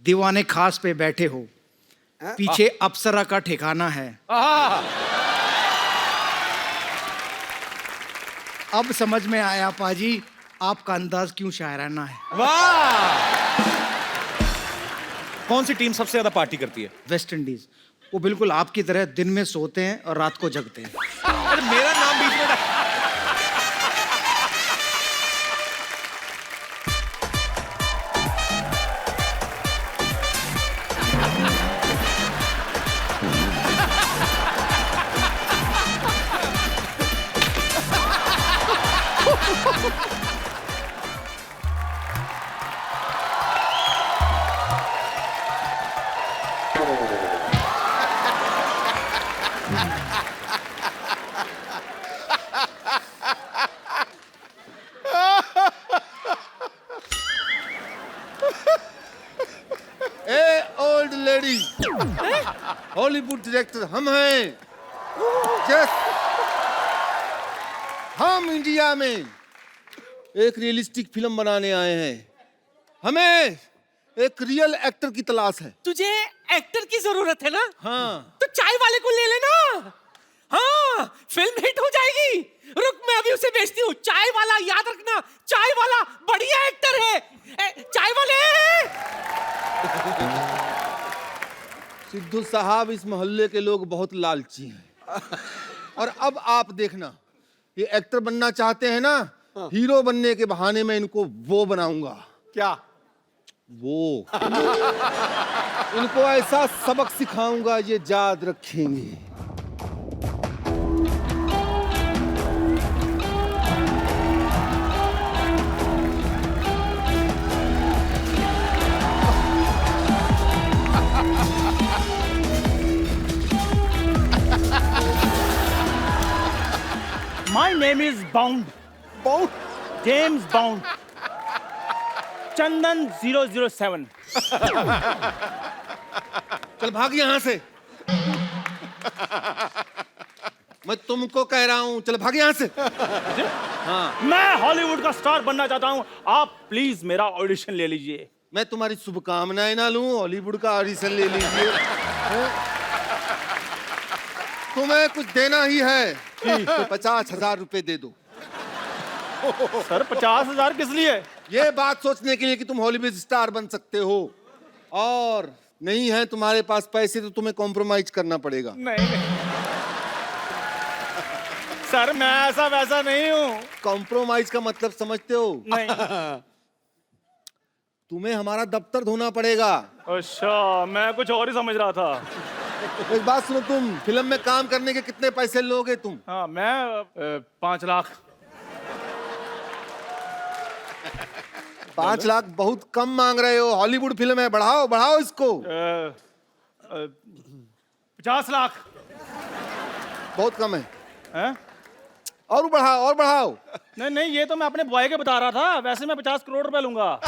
दीवाने खास पे बैठे हो, पीछे अप्सरा का ठिकाना है। अब समझ में आया पाजी, आपका अंदाज क्यों शायराना है। वाह! कौन सी टीम सबसे ज्यादा पार्टी करती है? West Indies. वो बिल्कुल आपकी तरह दिन में सोते हैं और रात को जगते हैं। अरे मेरा नाम बीच में ओल्ड लेडी, हॉलीवुड डायरेक्टर हम हैं। हम इंडिया में एक रियलिस्टिक फिल्म बनाने आए हैं। हमें एक रियल एक्टर की तलाश है। तुझे एक्टर की जरूरत है ना? हाँ। तो चाय वाले को ले लेना। हाँ, फिल्म हिट हो जाएगी। रुक, मैं अभी उसे बेचती हूँ। चाय वाला, याद रखना, चाय वाला बढ़िया एक्टर है। चाय वाले। सिद्धू साहब, इस मोहल्ले के लोग बहुत लालची हैं। और अब आप देखना, ये एक्टर बनना चाहते हैं ना, हीरो बनने के बहाने में इनको वो बनाऊंगा। क्या? वो इनको ऐसा सबक सिखाऊंगा, ये याद रखेंगे। My name is Bound. बहुत James Bound. Chandan 007. चल भाग यहाँ से। मैं तुमको कह रहा हूँ, चल भाग यहाँ से। मैं हॉलीवुड का स्टार बनना चाहता हूँ। आप प्लीज मेरा ऑडिशन ले लीजिए। मैं तुम्हारी शुभकामनाएं ना लूं, हॉलीवुड का ऑडिशन ले लीजिए। तुम्हें कुछ देना ही है तो 50,000 रुपए दे दो। सर 50,000 किस लिए? ये बात सोचने के लिए कि तुम हॉलीवुड स्टार बन सकते हो, और नहीं है तुम्हारे पास पैसे तो तुम्हें कॉम्प्रोमाइज करना पड़ेगा। नहीं नहीं सर, मैं ऐसा वैसा नहीं हूँ। कॉम्प्रोमाइज का मतलब समझते हो? नहीं। तुम्हें हमारा दफ्तर धोना पड़ेगा। अच्छा, मैं कुछ और ही समझ रहा था। एक बात सुनो, तुम फिल्म में काम करने के कितने पैसे लोगे तुम? हाँ, मैं 5 लाख। 5 लाख बहुत कम मांग रहे हो, हॉलीवुड फिल्म है, बढ़ाओ बढ़ाओ इसको। 50 लाख। बहुत कम है। हैं? और बढ़ाओ और बढ़ाओ। नहीं नहीं, ये तो मैं अपने बॉय के बता रहा था। वैसे मैं 50 करोड़ रुपए लूंगा।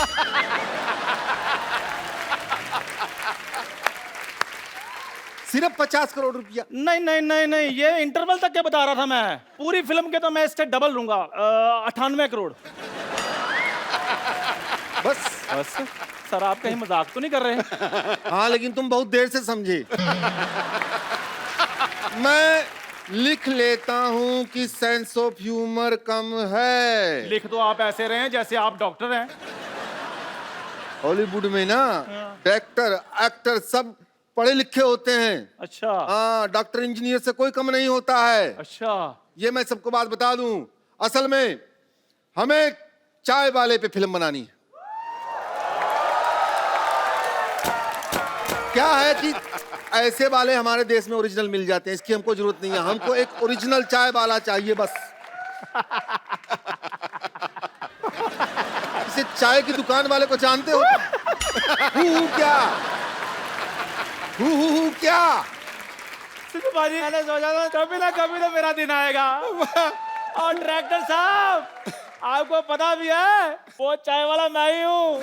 सिर्फ 50 करोड़ रुपया? नहीं नहीं नहीं नहीं, ये इंटरवल तक के बता रहा था मैं। पूरी फिल्म के तो मैं इससे डबल लूंगा। 98 करोड़। बस बस सर, आप कहीं मजाक तो नहीं कर रहे? हाँ, लेकिन तुम बहुत देर से समझे। मैं लिख लेता हूँ कि सेंस ऑफ ह्यूमर कम है। लिख तो आप ऐसे रहे हैं जैसे आप डॉक्टर हैं। हॉलीवुड में ना डायरेक्टर एक्टर सब पढ़े लिखे होते हैं। अच्छा। हाँ, डॉक्टर इंजीनियर से कोई कम नहीं होता है। अच्छा। ये मैं सबको बात बता दूं। असल में हमें चाय वाले पे फिल्म बनानी है। क्या है कि ऐसे वाले हमारे देश में ओरिजिनल मिल जाते हैं, इसकी हमको जरूरत नहीं है। हमको एक ओरिजिनल चाय वाला चाहिए बस। इसे चाय की दुकान वाले को जानते हो? क्या क्या? बाजी, मैंने सोचा था कभी ना मेरा दिन आएगा। और डायरेक्टर साहब, आपको पता भी है वो चाय वाला मैं ही हूँ।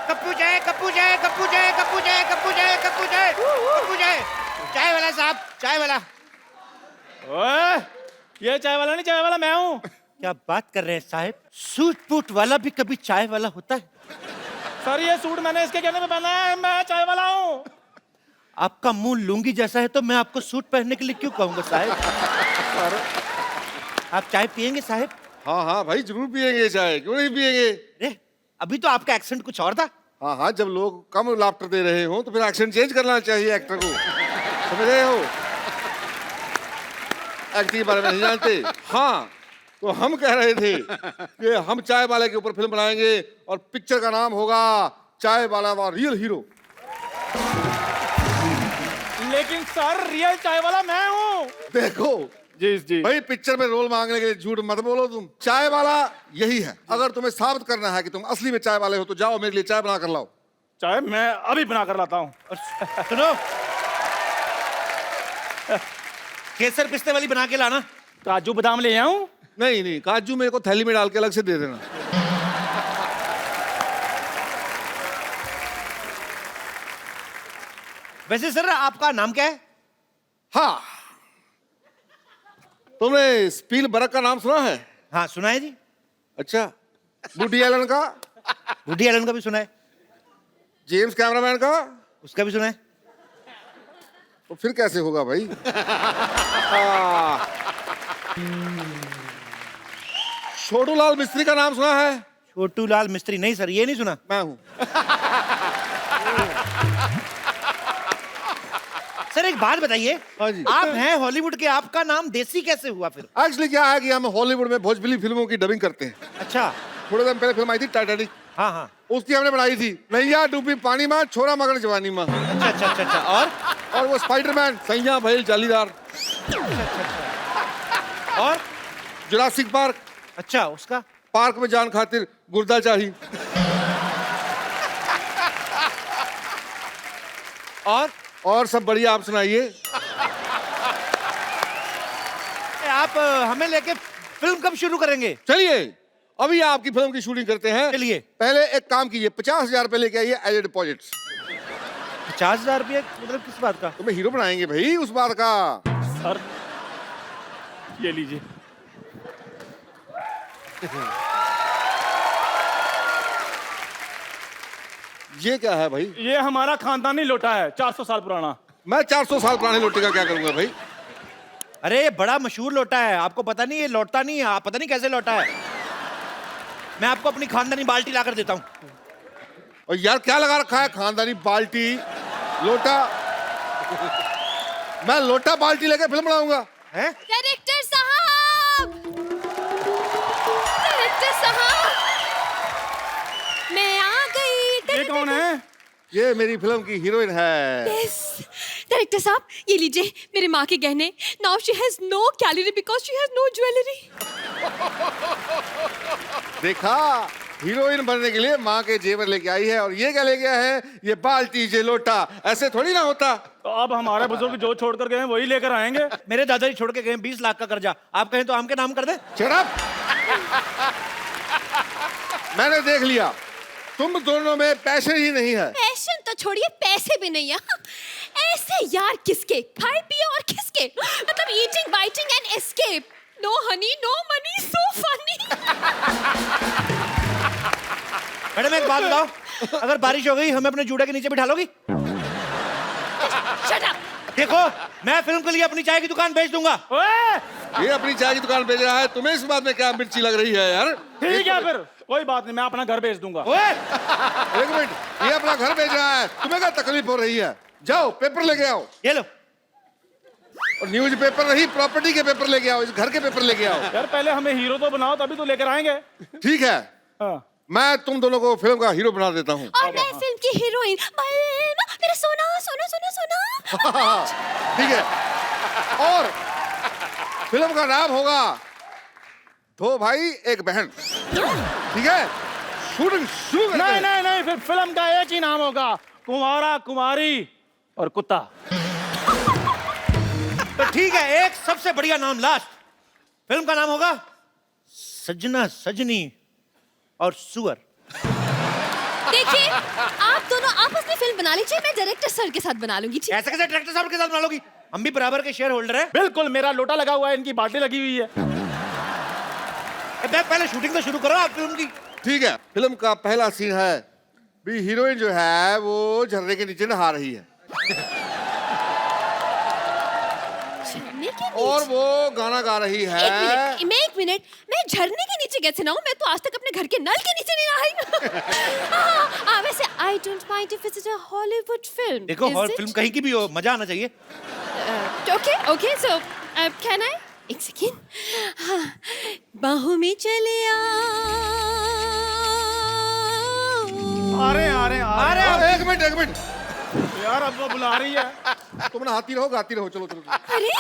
कप्पू चाय, कप्पू चाय, कप्पू चाय, कप्पू चाय, कप्पू चाय, कप्पू चाय, कप्पू चाय। चाय वाला साहब, चाय वाला। ओए, ये चाय वाला नहीं, चाय वाला मैं हूँ। क्या बात कर रहे हैं साहब? सूट बूट वाला भी कभी चाय वाला होता है? सर ये सूट मैंने इसके कहने पे पहना है, मैं चाय वाला हूँ। आपका मुंह लुंगी जैसा है तो मैं आपको सूट पहनने के लिए क्यों कहूंगा साहब? आप चाय पियेंगे साहब? हाँ हाँ भाई जरूर पियेंगे चाय, क्यों नहीं पियेंगे। अरे अभी तो आपका एक्सेंट कुछ और था। हाँ हाँ, जब लोग कम लाफ्टर दे रहे हो तो फिर एक्शन चेंज करना चाहिए एक्टर को, समझ रहे हो। एक्टिंग के बारे में नहीं जानते। हाँ तो हम कह रहे थे कि हम चाय वाले के ऊपर फिल्म बनाएंगे और पिक्चर का नाम होगा चाय वाला व रियल हीरो। लेकिन सर रियल चाय वाला मैं हूँ। देखो जी जी। भाई पिक्चर में रोल मांगने के लिए झूठ मत बोलो तुम। चाय वाला यही है। अगर तुम्हें साबित करना है कि तुम असली में चाय वाले हो तो जाओ मेरे लिए चाय बना कर लाओ। चाय मैं अभी बना कर लाता हूँ। सुनो, केसर पिस्ते वाली बना के लाना। काजू बादाम ले आऊं? नहीं नहीं, काजू मेरे को थैली में डाल के अलग से दे देना। वैसे सर आपका नाम क्या है? हाँ, तुमने स्पील बर्ग का नाम सुना है? हाँ सुना है जी। अच्छा, वुडी एलन का? वुडी एलन का भी सुना है। जेम्स कैमरामैन का? उसका भी सुना है। तो फिर कैसे होगा भाई? छोटू लाल मिस्त्री का नाम सुना है? छोटू लाल मिस्त्री? नहीं सर, ये नहीं सुना। मैं हूं। सर एक बात बताइए, हाँ जी। आप हैं हॉलीवुड के, आपका नाम देसी कैसे हुआ फिर? एक्चुअली क्या है कि हम हॉलीवुड में भोजपुरी फिल्मों की डबिंग करते हैं। अच्छा। थोड़े दिन पहले फिल्म आई थी टाइटैनिक, हाँ हाँ। उसकी हमने बनाई थी नैया डूबी पानी में छोरा मगर जवानी में। अच्छा अच्छा अच्छा अच्छा। और वो स्पाइडरमैन सैया भइल जालीदार। और जुरासिक पार्क, अच्छा उसका? पार्क में जान खातिर गुर्दा चाहिए। और सब बढ़िया, आप सुनाइए। आप हमें लेके फिल्म कब शुरू करेंगे? चलिए अभी आपकी फिल्म की शूटिंग करते हैं। चलिए। पहले एक काम कीजिए, 50,000 रुपए लेके आइए एज ए डिपॉजिट। 50,000 रुपये मतलब किस बात का? तुम्हें हीरो बनाएंगे भाई, उस बात का। सर ये लीजिए। ये क्या है भाई? ये हमारा खानदानी लोटा है, 400 साल पुराना। मैं 400 साल पुराने लोटे का क्या करूंगा भाई? अरे ये बड़ा मशहूर लोटा है, आपको पता नहीं? ये लौटता नहीं है, आप पता नहीं कैसे लौटा है। मैं आपको अपनी खानदानी बाल्टी ला कर देता हूँ। और यार क्या लगा रखा है, खानदानी बाल्टी लोटा? मैं लोटा बाल्टी लेके फिल्म बनाऊंगा? हैं? डायरेक्टर साहब, डायरेक्टर साहब, मैं आ गई। ये कौन है? ये मेरी फिल्म की हीरोइन है। यस डायरेक्टर साहब, ये लीजिए मेरे माँ के गहने। Now she has no calorie because she has no jewellery. देखा, हीरोइन बनने के लिए माँ के जेवर लेके आई है, और ये क्या ले गया है? ये बाल्टी, ये लोटा। ऐसे थोड़ी ना होता। तो अब हमारे बुजुर्ग जो छोड़ कर गए हैं वही लेकर आएंगे। मेरे दादाजी छोड़ के गए 20 लाख का कर्जा, आप कहें तो आम के नाम कर दे। Shut up! मैंने देख लिया, तुम दोनों में पैशन ही नहीं है। पैशन तो छोड़िए, पैसे भी नहीं है। ऐसे यार किसके? खाए पिए और किसके? मतलब eating biting and escape. No honey no money, so funny. Madam एक बात बताओ, अगर बारिश हो गई हमें अपने जूड़े के नीचे बिठा लोगी? Shut up. देखो मैं फिल्म के लिए अपनी चाय की दुकान बेच दूंगा। ओए! ये अपनी चाय की दुकान बेच रहा है, तुम्हें इस बात में क्या मिर्ची लग रही है यार? ठीक है फिर, कोई बात नहीं, मैं अपना घर बेच दूंगा। ओए! एक मिनट, ये अपना घर बेच रहा है, तुम्हें क्या तकलीफ हो रही है? जाओ पेपर लेके आओ, ये लो। और न्यूज पेपर नहीं, प्रॉपर्टी के पेपर लेके आओ, इस घर के पेपर लेके आओ। यार पहले हमें हीरो तो बनाओ, तभी तो लेकर आएंगे। ठीक है, हाँ। मैं तुम दोनों को फिल्म का हीरो बना देता हूँ। और मैं फिल्म की हीरोइन। मेरा सोना सोना सोना सोना। ठीक है, और फिल्म का नाम होगा दो भाई एक बहन। ठीक है, शूटिंग शुरू करते नहीं हैं। नहीं नहीं, फिर फिल्म का एक ही नाम होगा, कुंवारा कुमारी और कुत्ता। तो ठीक है, एक सबसे बढ़िया नाम लास्ट। फिल्म का नाम होगा सजना सजनी और सुअर। देखिए, आप दोनों आपस में फिल्म बना लीजिए, मैं डायरेक्टर सर के साथ बना लूंगी। ठीक? ऐसे कैसे डायरेक्टर साहब के साथ बना लोगी? हम भी बराबर के शेयर होल्डर हैं। बिल्कुल, मेरा लोटा लगा हुआ है, इनकी बाल्टी लगी हुई है। पहले शूटिंग तो शुरू करो आप फिल्म की। ठीक है, फिल्म का पहला सीन है भी हीरोइन जो है वो झरने के नीचे नहा रही है झरने के और नीचे? वो गाना गा रही है। एक मिनट, मैं झरने के नीचे कैसे नहाऊं? मैं तो आज तक अपने घर के नल के नीचे नहीं नहाई। वैसे I don't mind if it's a Hollywood film. देखो is हॉल it? फिल्म कहीं की भी हो, मजा आना चाहिए। Okay, so can I? एक सेकेंड। हाँ, बाहों में चले अरे एक मिनट यार अब वो बुला रही है। तुम नहाती रहो गाती रहो, चलो चलो चलो। अरे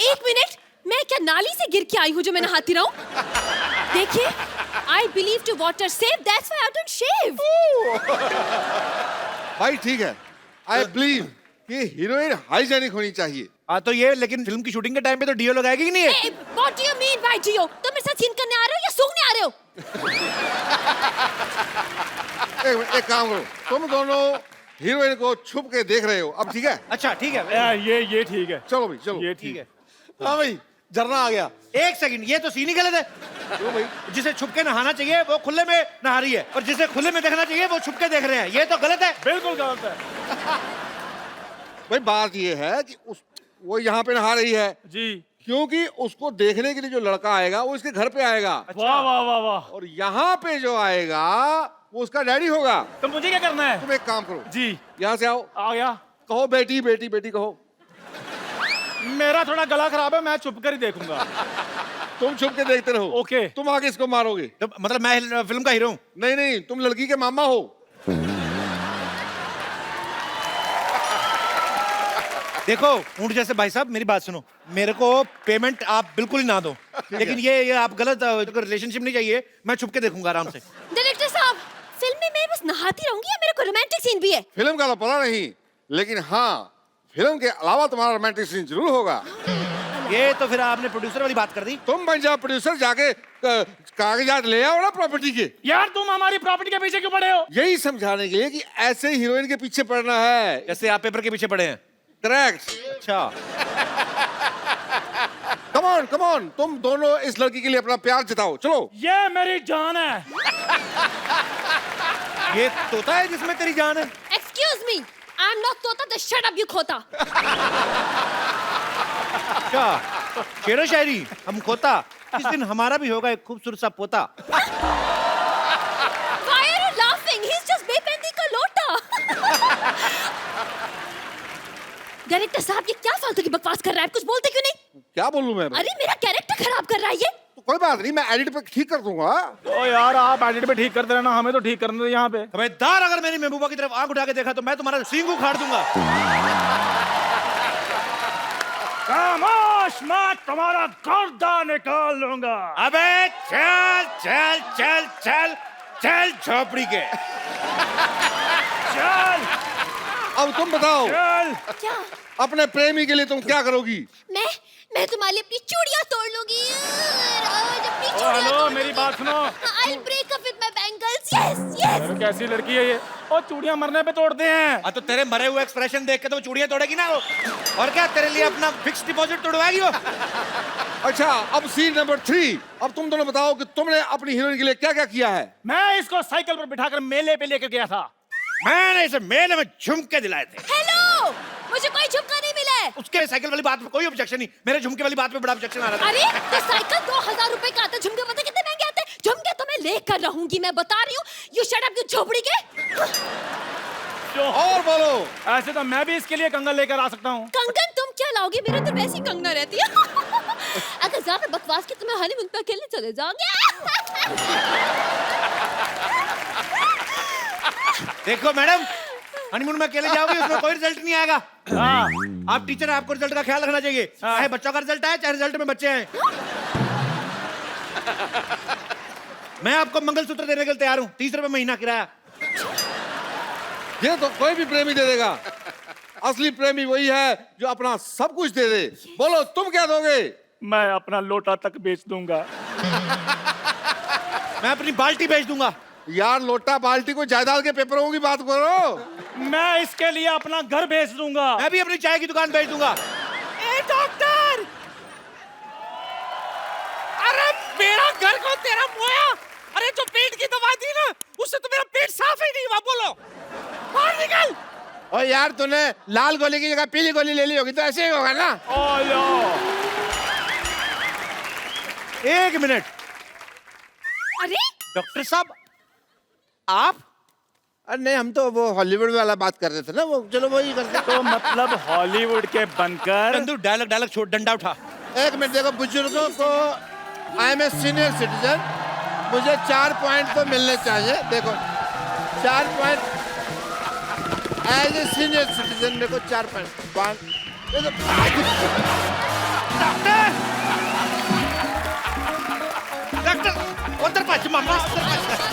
एक मिनट, मैं क्या नाली से गिर के आई हूँ जो मैं नहाती रहूं? देखिए, I believe to water save, that's why I don't shave. भाई ठीक है, आई बिलीव कि हीरोइन हाइजेनिक होनी चाहिए। हाँ तो ये, लेकिन फिल्म की शूटिंग के टाइम पे तो डीओ लगाएगी कि नहीं है? Hey, what do you mean by Gio? तुम मेरे साथ सीन करने आ रहे हो या सूंघने आ रहे हो? एक काम करो, तुम दोनों हीरोइन को छुप के देख रहे हो, अब ठीक है? अच्छा ठीक है। यार ये ठीक है, चलो भाई चलो। ये ठीक ठीक है। है। हाँ भाई, झरना आ गया। एक सेकंड, ये तो सीन ही गलत है। क्यों भाई? जिसे छुप के नहाना चाहिए वो खुले में नहा रही है, और जिसे खुले में देखना चाहिए वो छुप के देख रहे हैं। ये तो गलत है। बिल्कुल गलत है भाई बात ये है कि वो यहाँ पे नहा रही है जी। क्योंकि उसको देखने के लिए जो लड़का आएगा वो इसके घर पे आएगा, वाह वाह वाह वाह। और यहाँ पे जो आएगा वो उसका डैडी होगा। तो मुझे क्या करना है? तुम एक काम करो, जी यहाँ से आओ, आ गया। कहो बेटी बेटी बेटी कहो। मेरा थोड़ा गला खराब है, मैं छुप कर ही देखूंगा। तुम छुप के देखते रहो। ओके। तुम आगे इसको मारोगे। तो मतलब मैं फिल्म का हीरो हूँ? नहीं नहीं, तुम लड़की के मामा हो। देखो ऊंट जैसे भाई साहब, मेरी बात सुनो, मेरे को पेमेंट आप बिल्कुल ही ना दो, लेकिन ये आप गलत रिलेशनशिप नहीं चाहिए। मैं छुप के देखूंगा आराम से। डायरेक्टर साहब, फिल्म में मैं बस नहाती रहूंगी या मेरे को रोमांटिक सीन भी है? फिल्म का तो पता नहीं, लेकिन हाँ फिल्म के अलावा तुम्हारा रोमांटिक सीन जरूर होगा। ये तो फिर आपने प्रोड्यूसर वाली बात कर दी। तुम बन जाओ प्रोड्यूसर, जाके कागजात ले आओ ना प्रॉपर्टी के। यार तुम हमारी प्रॉपर्टी के पीछे क्यों पड़े हो? यही समझाने के लिए कि ऐसे हीरोइन के पीछे पड़ना है। जैसे आप पेपर के पीछे पड़े हैं। करेक्ट। अच्छा कम ऑन, तुम दोनों इस लड़की के लिए अपना प्यार जताओ, चलो। ये मेरी जान है। ये तोता है जिसमें तेरी जान है? Excuse me, I'm not तोता, the shut up you खोता। क्या शेरो शायरी हम खोता? इस दिन हमारा भी होगा एक खूबसूरत सा पोता। Why are you laughing? He's just बेपेंदी का लोटा। डायरेक्टर साहब, ये क्या फालतू की बकवास कर रहा है? कुछ बोलते क्यों नहीं? क्या बोलूं मैं भाई? अरे मेरा कैरेक्टर खराब कर रहा है ये। तो कोई बात नहीं, मैं एडिट पे ठीक कर दूंगा। तो यार आप एडिट पे ठीक करते रहना, हमें तो ठीक करने दो यहाँ पे। खबरदार अगर मैंने महबूबा की तरफ आंख उठा के देखा तो मैं तुम्हारा सींग उखाड़ दूंगा। खामोश, मैं तुम्हारा गर्दा निकाल लूंगा। अबे चल चल चल चल चल झोपड़ी के। चल अब तुम बताओ, चल। क्या? अपने प्रेमी के लिए तुम क्या करोगी? मैं तुम्हारे लिए अपनी चूड़ियां तोड़ लूंगी। रोज अपनी ओ चूड़ियां हेलो, तोड़ मेरी लूंगी। बात सुनो। I'll break up with my bangles. Yes, yes. अरे कैसी लड़की है ये? ओ चूड़ियां मरने पे तोड़ते हैं। तो तेरे मरे हुए एक्सप्रेशन देख के तो वो चूड़ियां तोड़ेगी ना वो। और क्या तेरे लिए अपना फिक्स डिपॉजिट तोड़वाएगी वो? अच्छा, अब सीन नंबर 3। अब तुम दोनों बताओ कि तुमने अपनी हीरोइन के लिए क्या क्या किया है। मैं इसको साइकिल पर बिठाकर मेले पे लेकर गया था। मैंने इसे मेले में झुमके दिलाए थे। हेलो, मुझे कोई झुमका नहीं मिला है। उसके साइकिल वाली बात पे कोई ऑब्जेक्शन नहीं, मेरे झुमके वाली बात पे बड़ा ऑब्जेक्शन आ रहा था। अरे तो साइकिल 2000 रुपए का आता है, झुमके पता कितने महंगे आते हैं? झुमके तो मैं लेकर रहूंगी, मैं बता रही हूँ। यू शट अप, यू झोपड़ी के। और बोलो। ऐसे तो मैं भी इसके लिए कंगन लेकर आ सकता हूँ। कंगन तुम क्या लाओगे? मेरे तो वैसी कंगना रहती है। अगर ज्यादा बकवास की तुम्हें हनीमून पे अकेले चले जाओगे। देखो मैडम, हनीमून में अकेले जाओगे उसमें कोई रिजल्ट नहीं आएगा। हाँ। आप टीचर हैं, आपको रिजल्ट का ख्याल रखना चाहिए। चाहे बच्चों का रिजल्ट आए चाहे रिजल्ट में बच्चे आए। मैं आपको मंगलसूत्र देने के लिए तैयार हूँ, 30 रुपए महीना किराया। ये तो कोई भी प्रेमी दे देगा। असली प्रेमी वही है जो अपना सब कुछ दे दे। बोलो तुम क्या दोगे? मैं अपना लोटा तक बेच दूंगा। मैं अपनी बाल्टी बेच दूंगा। यार लोटा बाल्टी को जायदाद के पेपरों की बात करो। मैं इसके लिए अपना घर बेच दूंगा। मैं भी अपनी चाय की दुकान बेच दूंगा। ए डॉक्टर, अरे मेरा घर को तेरा मोया। अरे जो पेट की दवा दी ना, उससे तो मेरा पेट साफ ही नहीं हुआ। बोलो निकल। और यार तूने लाल गोली की जगह पीली गोली ले ली होगी तो ऐसे ही होगा ना। एक मिनट अरे डॉक्टर साहब, आप? अरे नहीं, हम तो वो हॉलीवुड वाला बात कर रहे थे ना, वो चलो वही करते। तो मतलब हॉलीवुड के बनकर चंदू डायलॉग छोड़, डंडा उठा। एक मिनट देखो, बुजुर्गों को I am a senior citizen, मुझे 4 पॉइंट तो मिलने चाहिए। देखो 4 point as a senior citizen, मेरे को 4 पॉइंट। डॉक्टर उधर पाछ मामा, उधर पाछ।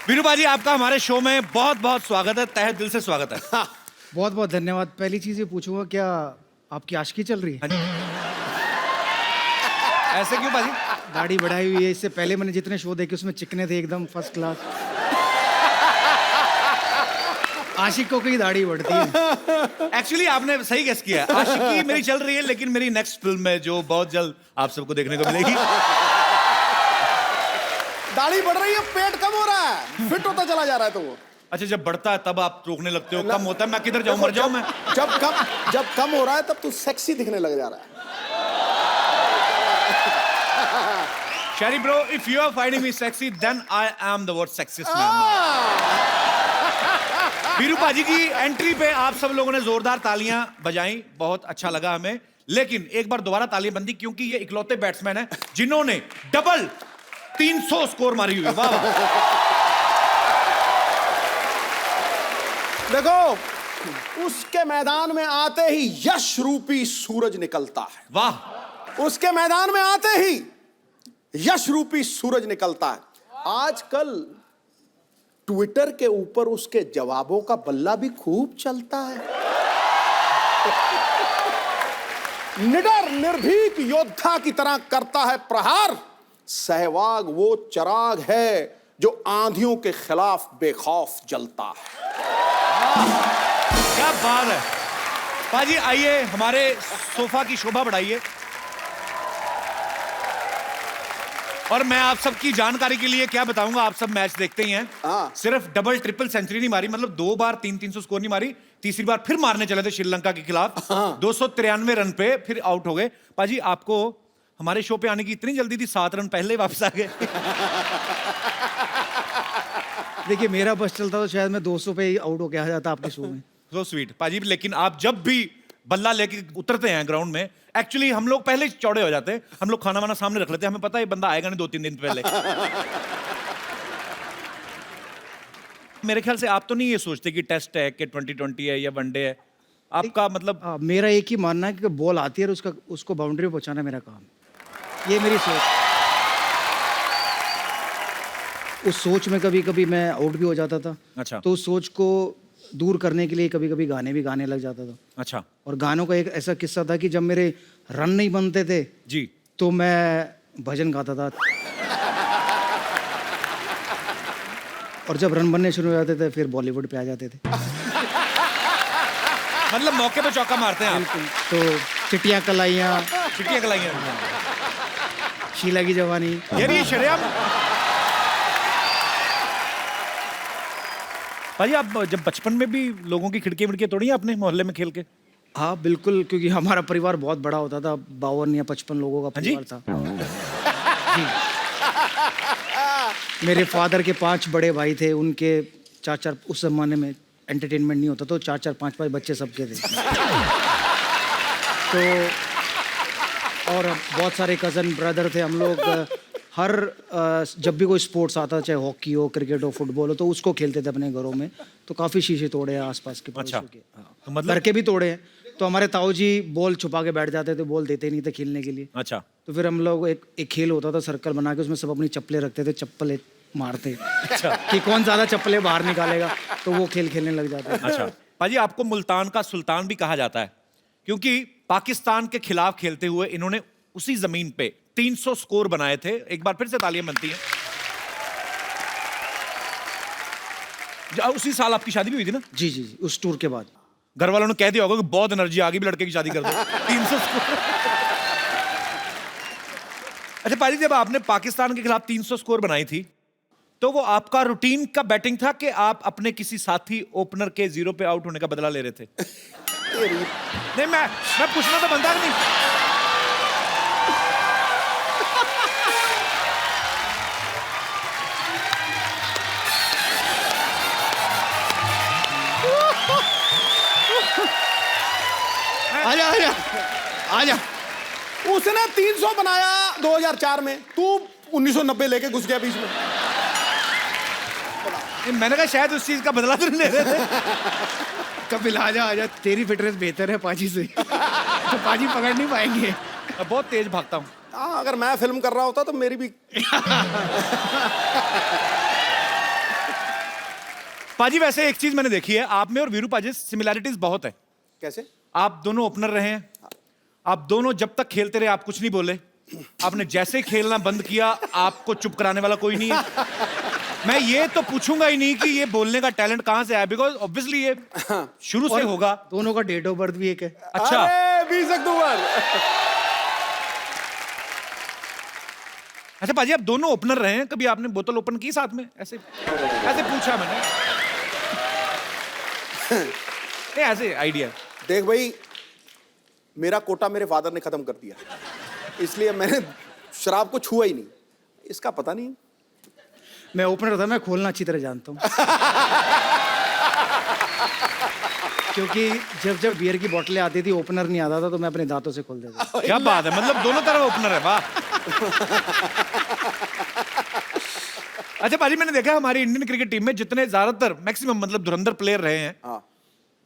वीरू बाजी, आपका हमारे शो में बहुत बहुत स्वागत है, तहे दिल से स्वागत है। बहुत बहुत धन्यवाद। पहली चीज ये पूछूंगा, क्या आपकी आशिकी चल रही है? ऐसे क्यों बाजी? दाढ़ी बढ़ाई हुई है, इससे पहले मैंने जितने शो देखे उसमें चिकने थे एकदम फर्स्ट क्लास। आशिकों की दाढ़ी बढ़ती है। एक्चुअली आपने सही गेस किया है। आशिकी मेरी चल रही है, लेकिन मेरी नेक्स्ट फिल्म में जो बहुत जल्द आप सबको देखने को मिलेगी। दाढ़ी बढ़ रही है, पेट कम हो रहा है, फिट होता चला जा रहा है। तो वो अच्छा, जब बढ़ता है तब आप रोकने लगते हो, कम होता है मैं किधर जाऊं, मर जाऊं मैं? जब कम हो रहा है तब तू सेक्सी दिखने लग जा रहा है। Sherry bro, if you are finding me sexy, then I am the world's sexiest man. Veeru पाजी की एंट्री पे आप सब लोगों ने जोरदार तालियां बजाई, बहुत अच्छा लगा हमें। लेकिन एक बार दोबारा तालियां बंदी, क्योंकि ये इकलौते बैट्समैन हैं जिन्होंने डबल 300 स्कोर मारी हुई है। वाह वाह। देखो, उसके मैदान में आते ही यश रूपी सूरज निकलता है। वाह। उसके मैदान में आते ही यश रूपी सूरज निकलता है। आजकल ट्विटर के ऊपर उसके जवाबों का बल्ला भी खूब चलता है। निडर निर्भीक योद्धा की तरह करता है प्रहार। सहवाग वो चराग है जो आंधियों के खिलाफ बेखौफ जलता है। क्या बात है पाजी, आइए हमारे सोफा की शोभा बढ़ाइए। और मैं आप सबकी जानकारी के लिए क्या बताऊंगा, आप सब मैच देखते ही हैं। हाँ। सिर्फ डबल ट्रिपल सेंचुरी नहीं मारी, मतलब 2 बार 300 स्कोर नहीं मारी, तीसरी बार फिर मारने चले थे श्रीलंका के खिलाफ। 293 रन पे फिर आउट हो गए। पाजी, आपको हमारे शो पे आने की इतनी जल्दी थी, 7 रन पहले वापस आ गए। देखिए, मेरा बस चलता तो शायद मैं 200 पे ही आउट होके आ जाता आपके शो में। सो स्वीट पाजी, लेकिन आप जब भी बल्ला लेके उतरते हैं ग्राउंड में, एक्चुअली हम लोग पहले चौड़े हो जाते हैं। हम लोग खाना वाना सामने रख लेते हैं, हमें पता है बंदा आएगा नहीं 2-3 दिन पहले। मेरे ख्याल से आप तो नहीं ये सोचते कि टेस्ट है कि 2020 है या वनडे है, आपका मतलब? मेरा एक ही मानना है कि बॉल आती है और उसको बाउंड्री पे पहुंचाना मेरा काम, ये मेरी सोच। उस सोच में कभी कभी मैं आउट भी हो जाता था। अच्छा। तो उस सोच को दूर करने के लिए कभी कभी गाने भी गाने लग जाता था। अच्छा। और गानों का एक ऐसा किस्सा था कि जब मेरे रन नहीं बनते थे जी, तो मैं भजन गाता था। और जब रन बनने शुरू हो जाते थे फिर बॉलीवुड पे आ जाते थे। मतलब मौके पे चौका मारते हैं आप? बिल्कुल। तो चिट्टियां कलाइयां, चिट्टियां कलाइयां, शीला की जवानी। यार ये शरेआम। भाई, आप जब बचपन में भी लोगों की खिड़की विड़की तोड़ी हैं अपने मोहल्ले में खेल के? हाँ बिल्कुल, क्योंकि हमारा परिवार बहुत बड़ा होता था, 52 या 55 लोगों का परिवार था। जी। मेरे फादर के 5 बड़े भाई थे, उनके 4-4, उस जमाने में एंटरटेनमेंट नहीं होता तो 4-4, 5-5 बच्चे सबके थे। तो और बहुत सारे कज़न ब्रदर थे हम लोग। हर जब भी कोई स्पोर्ट्स आता, चाहे हॉकी हो, क्रिकेट हो, फुटबॉल हो, तो उसको खेलते थे अपने घरों में। तो काफ़ी शीशे तोड़े हैं आसपास के पड़ोसियों के। तो मतलब घर के भी तोड़े हैं। तो हमारे ताऊ जी बॉल छुपा के बैठ जाते थे, बॉल देते नहीं थे खेलने के लिए। अच्छा। तो फिर हम लोग एक खेल होता था, सर्कल बना के उसमें सब अपनी चप्पलें रखते थे, चप्पल मारते। अच्छा। कि कौन ज्यादा चप्पलें बाहर निकालेगा, तो वो खेल खेलने लग जाते। अच्छा पाजी, आपको मुल्तान का सुल्तान भी कहा जाता है, क्योंकि पाकिस्तान के खिलाफ खेलते हुए इन्होंने उसी जमीन पे 300 स्कोर बनाए थे। एक बार फिर से तालियां बनती हैं। उसी साल आपकी शादी भी हुई थी ना? जी जी जी, उस टूर के बाद। घर वालों ने कह दिया होगा कि बहुत एनर्जी आ गई भी, लड़के की शादी कर दो। 300 स्कोर। अच्छा पाजी, जब आपने पाकिस्तान के खिलाफ 300 स्कोर बनाई थी तो वो आपका रूटीन का बैटिंग था कि आप अपने किसी साथी ओपनर के 0 पे आउट होने का बदला ले रहे थे? नहीं, मैं पूछना तो बनता नहीं। आजा आजा आजा। उसने 300 बनाया 2004 में, तू 1990 लेके घुस गया बीच में। मैंने कहा शायद उस चीज का बदला तो नहीं ले रहे थे। कपिल आजा आजा, तेरी फिटनेस बेहतर है पाजी से। तो पाजी पकड़ नहीं पाएंगे। मैं बहुत तेज भागता हूँ। हाँ, अगर मैं फिल्म कर रहा होता तो मेरी भी। पाजी वैसे एक चीज मैंने देखी है, आप में और वीरू पाजी सिमिलैरिटीज बहुत है। कैसे? आप दोनों ओपनर रहे हैं, आप दोनों जब तक खेलते रहे आप कुछ नहीं बोले। आपने जैसे ही खेलना बंद किया आपको चुप कराने वाला कोई नहीं है। मैं ये तो पूछूंगा ही नहीं कि ये बोलने का टैलेंट कहां से आया, बिकॉज ऑब्वियसली ये शुरू से होगा। दोनों का डेट ऑफ बर्थ भी एक है। अच्छा, अरे 20 अक्टूबर। अच्छा पाजी, आप दोनों ओपनर रहे हैं, कभी आपने बोतल ओपन की साथ में? ऐसे ऐसे पूछा मैंने, ऐसे आइडिया। देख भाई, मेरा कोटा मेरे फादर ने खत्म कर दिया, इसलिए मैंने शराब को छुआ ही नहीं। इसका पता नहीं। मैं ओपनर था, मैं खोलना अच्छी तरह जानता हूँ। क्योंकि जब जब बियर की बोतलें आती थी, ओपनर नहीं आता था, तो मैं अपने दांतों से खोल देता था। क्या बात है, मतलब दोनों तरफ ओपनर है, वाह। अच्छा पाजी, मैंने देखा हमारी इंडियन क्रिकेट टीम में जितने ज्यादातर मैक्सिमम मतलब धुरंधर प्लेयर रहे हैं, हाँ।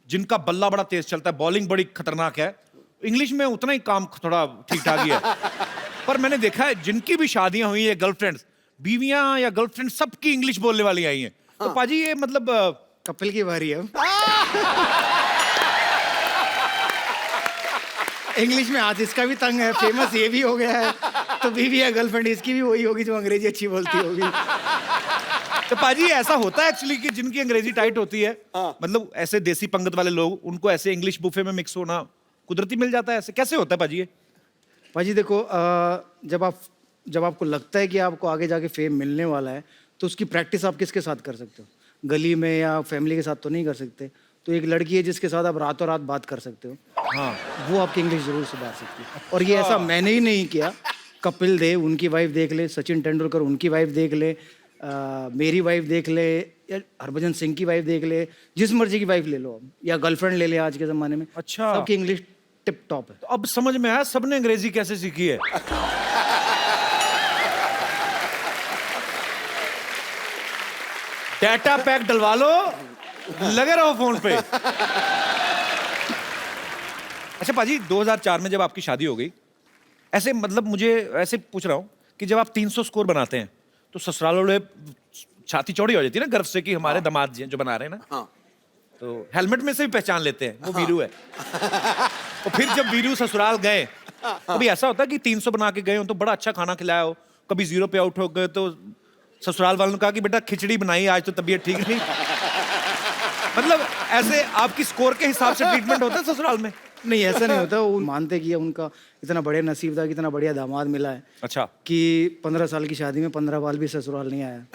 जिनका बल्ला बड़ा तेज चलता है, बॉलिंग बड़ी खतरनाक है, इंग्लिश में उतना ही काम थोड़ा ठीक ठाक ही है। पर मैंने देखा है जिनकी भी शादियां हुई है, गर्लफ्रेंड्स, बीवियां या गर्लफ्रेंड, सबकी इंग्लिश बोलने वाली आई हैं। तो पाजी ये मतलब कपिल की बारी है। इंग्लिश में आज इसका भी तंग है, फेमस ये भी हो गया है, तो बीवी या गर्लफ्रेंड इसकी भी वही होगी जो अंग्रेजी अच्छी बोलती होगी। तो पाजी ऐसा होता है एक्चुअली कि जिनकी अंग्रेजी टाइट होती है, मतलब ऐसे देसी पंगत वाले लोग, उनको ऐसे इंग्लिश बुफे में मिक्स होना कुदरती मिल जाता है। ऐसे कैसे होता है पाजी ये? पाजी देखो, जब आपको लगता है कि आपको आगे जाके फेम मिलने वाला है, तो उसकी प्रैक्टिस आप किसके साथ कर सकते हो? गली में या फैमिली के साथ तो नहीं कर सकते। तो एक लड़की है जिसके साथ आप रातों रात बात कर सकते हो, हाँ, वो आपकी इंग्लिश जरूर सुधार सकती है। और ये ऐसा मैंने ही नहीं किया, कपिल देव उनकी वाइफ देख ले, सचिन तेंदुलकर उनकी वाइफ देख ले, मेरी वाइफ देख ले, या हरभजन सिंह की वाइफ देख ले, जिस मर्जी की वाइफ ले लो आप, या गर्लफ्रेंड ले ले आज के ज़माने में। अच्छा। सबकी इंग्लिश टिप टॉप है। तो अब समझ में आया सबने अंग्रेजी कैसे सीखी है। डाटा पैक डलवा लो, लगे रहो फोन पे। अच्छा पाजी, 2004 में जब आपकी शादी हो गई, ऐसे मतलब मुझे ऐसे पूछ रहा हूँ कि जब आप 300 स्कोर बनाते हैं तो ससुराल वाले छाती चौड़ी हो जाती है ना गर्व से कि हमारे दामाद जी हैं जो बना रहे हैं ना। हाँ। तो हेलमेट में से भी पहचान लेते हैं वो वीरू है। और फिर जब वीरू ससुराल गए, कभी ऐसा होता है कि 300 बना के गए हो तो बड़ा अच्छा खाना खिलाया हो, कभी 0 पे आउट हो गए तो ससुराल वालों ने कहा कि बेटा खिचड़ी बनाई आज तो तबीयत ठीक नहीं। मतलब ऐसे आपकी स्कोर के हिसाब से ट्रीटमेंट होता है ससुराल में? नहीं, ऐसा नहीं होता। वो मानते कि उनका इतना बढ़िया नसीब था कि इतना बढ़िया दामाद मिला है। अच्छा। कि 15 साल की शादी में 15 बार भी ससुराल नहीं आया।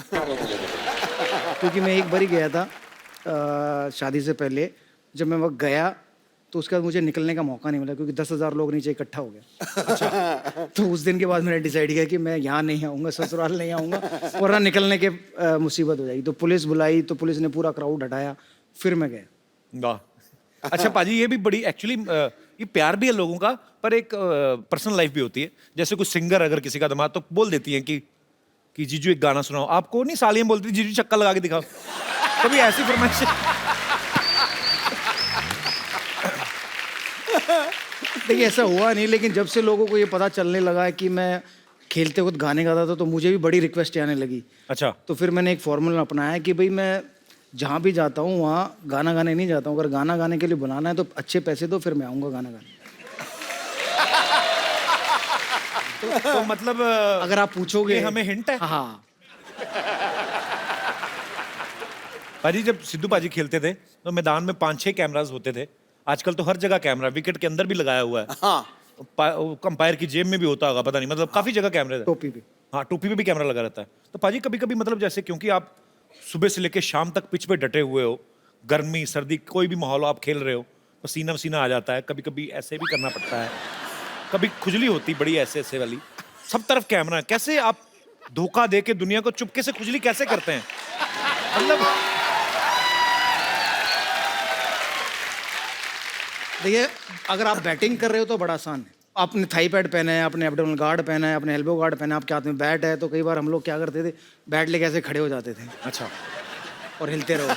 क्योंकि मैं एक बार ही गया था शादी से पहले। जब मैं वक्त गया तो उसके बाद मुझे निकलने का मौका नहीं मिला, क्योंकि 10,000 लोग नीचे इकट्ठा हो गए। अच्छा। तो उस दिन के बाद मैंने डिसाइड किया कि मैं यहाँ नहीं आऊँगा, ससुराल नहीं आऊँगा, वरना निकलने के मुसीबत हो जाएगी। तो पुलिस बुलाई, तो पुलिस ने पूरा क्राउड हटाया, फिर मैं गया। वाह। अच्छा पाजी, ये भी बड़ी एक्चुअली ये प्यार भी है लोगों का, पर एक पर्सनल लाइफ भी होती है। जैसे कोई सिंगर अगर किसी का दामाद, तो बोल देती हैं कि जीजू एक गाना सुनाओ। आपको नहीं सालियां बोलती जीजू चक्का लगा के दिखाओ, कभी ऐसी फरमाइश? देखिए ऐसा हुआ नहीं, लेकिन जब से लोगों को ये पता चलने लगा कि मैं खेलते वक्त गाने गाता था, तो मुझे भी बड़ी रिक्वेस्ट आने लगी। अच्छा। तो फिर मैंने एक फॉर्मूला अपनाया कि भाई मैं जहाँ भी जाता हूँ वहाँ गाना गाने नहीं जाता हूँ। अगर गाना गाने के लिए बुलाना है तो अच्छे पैसे दो, फिर मैं आऊँगा गाना गाने। तो मतलब अगर आप पूछोगे, हमें हिंट है। हाँ। पाजी, जब सिद्धू पाजी खेलते थे तो मैदान में 5-6 कैमरास होते थे। आजकल तो हर जगह कैमरा, विकेट के अंदर भी लगाया हुआ है। हाँ। अंपायर की जेब में भी होता होगा, पता नहीं, मतलब काफी जगह कैमरे थे। टोपी पे। हाँ, टोपी पे भी कैमरा लगा रहता है। तो पाजी कभी कभी मतलब जैसे, क्योंकि आप सुबह से लेकर शाम तक पिच पे डटे हुए हो, गर्मी सर्दी कोई भी माहौल हो, आप खेल रहे हो, पसीना वसीना आ जाता है, कभी कभी ऐसे भी करना पड़ता है, कभी खुजली होती बड़ी ऐसे ऐसे वाली, सब तरफ कैमरा है, कैसे आप धोखा दे के दुनिया को चुपके से खुजली कैसे करते हैं? मतलब देखिए, अगर आप बैटिंग कर रहे हो तो बड़ा आसान है। आपने थाई पैड पहना है, आपने एब्डोमिनल गार्ड पहना है, आपने एल्बो गार्ड पहना है, आपके हाथ में बैट है, तो कई बार हम लोग क्या करते थे, बैट लेके ऐसे खड़े हो जाते थे अच्छा, और हिलते रहो।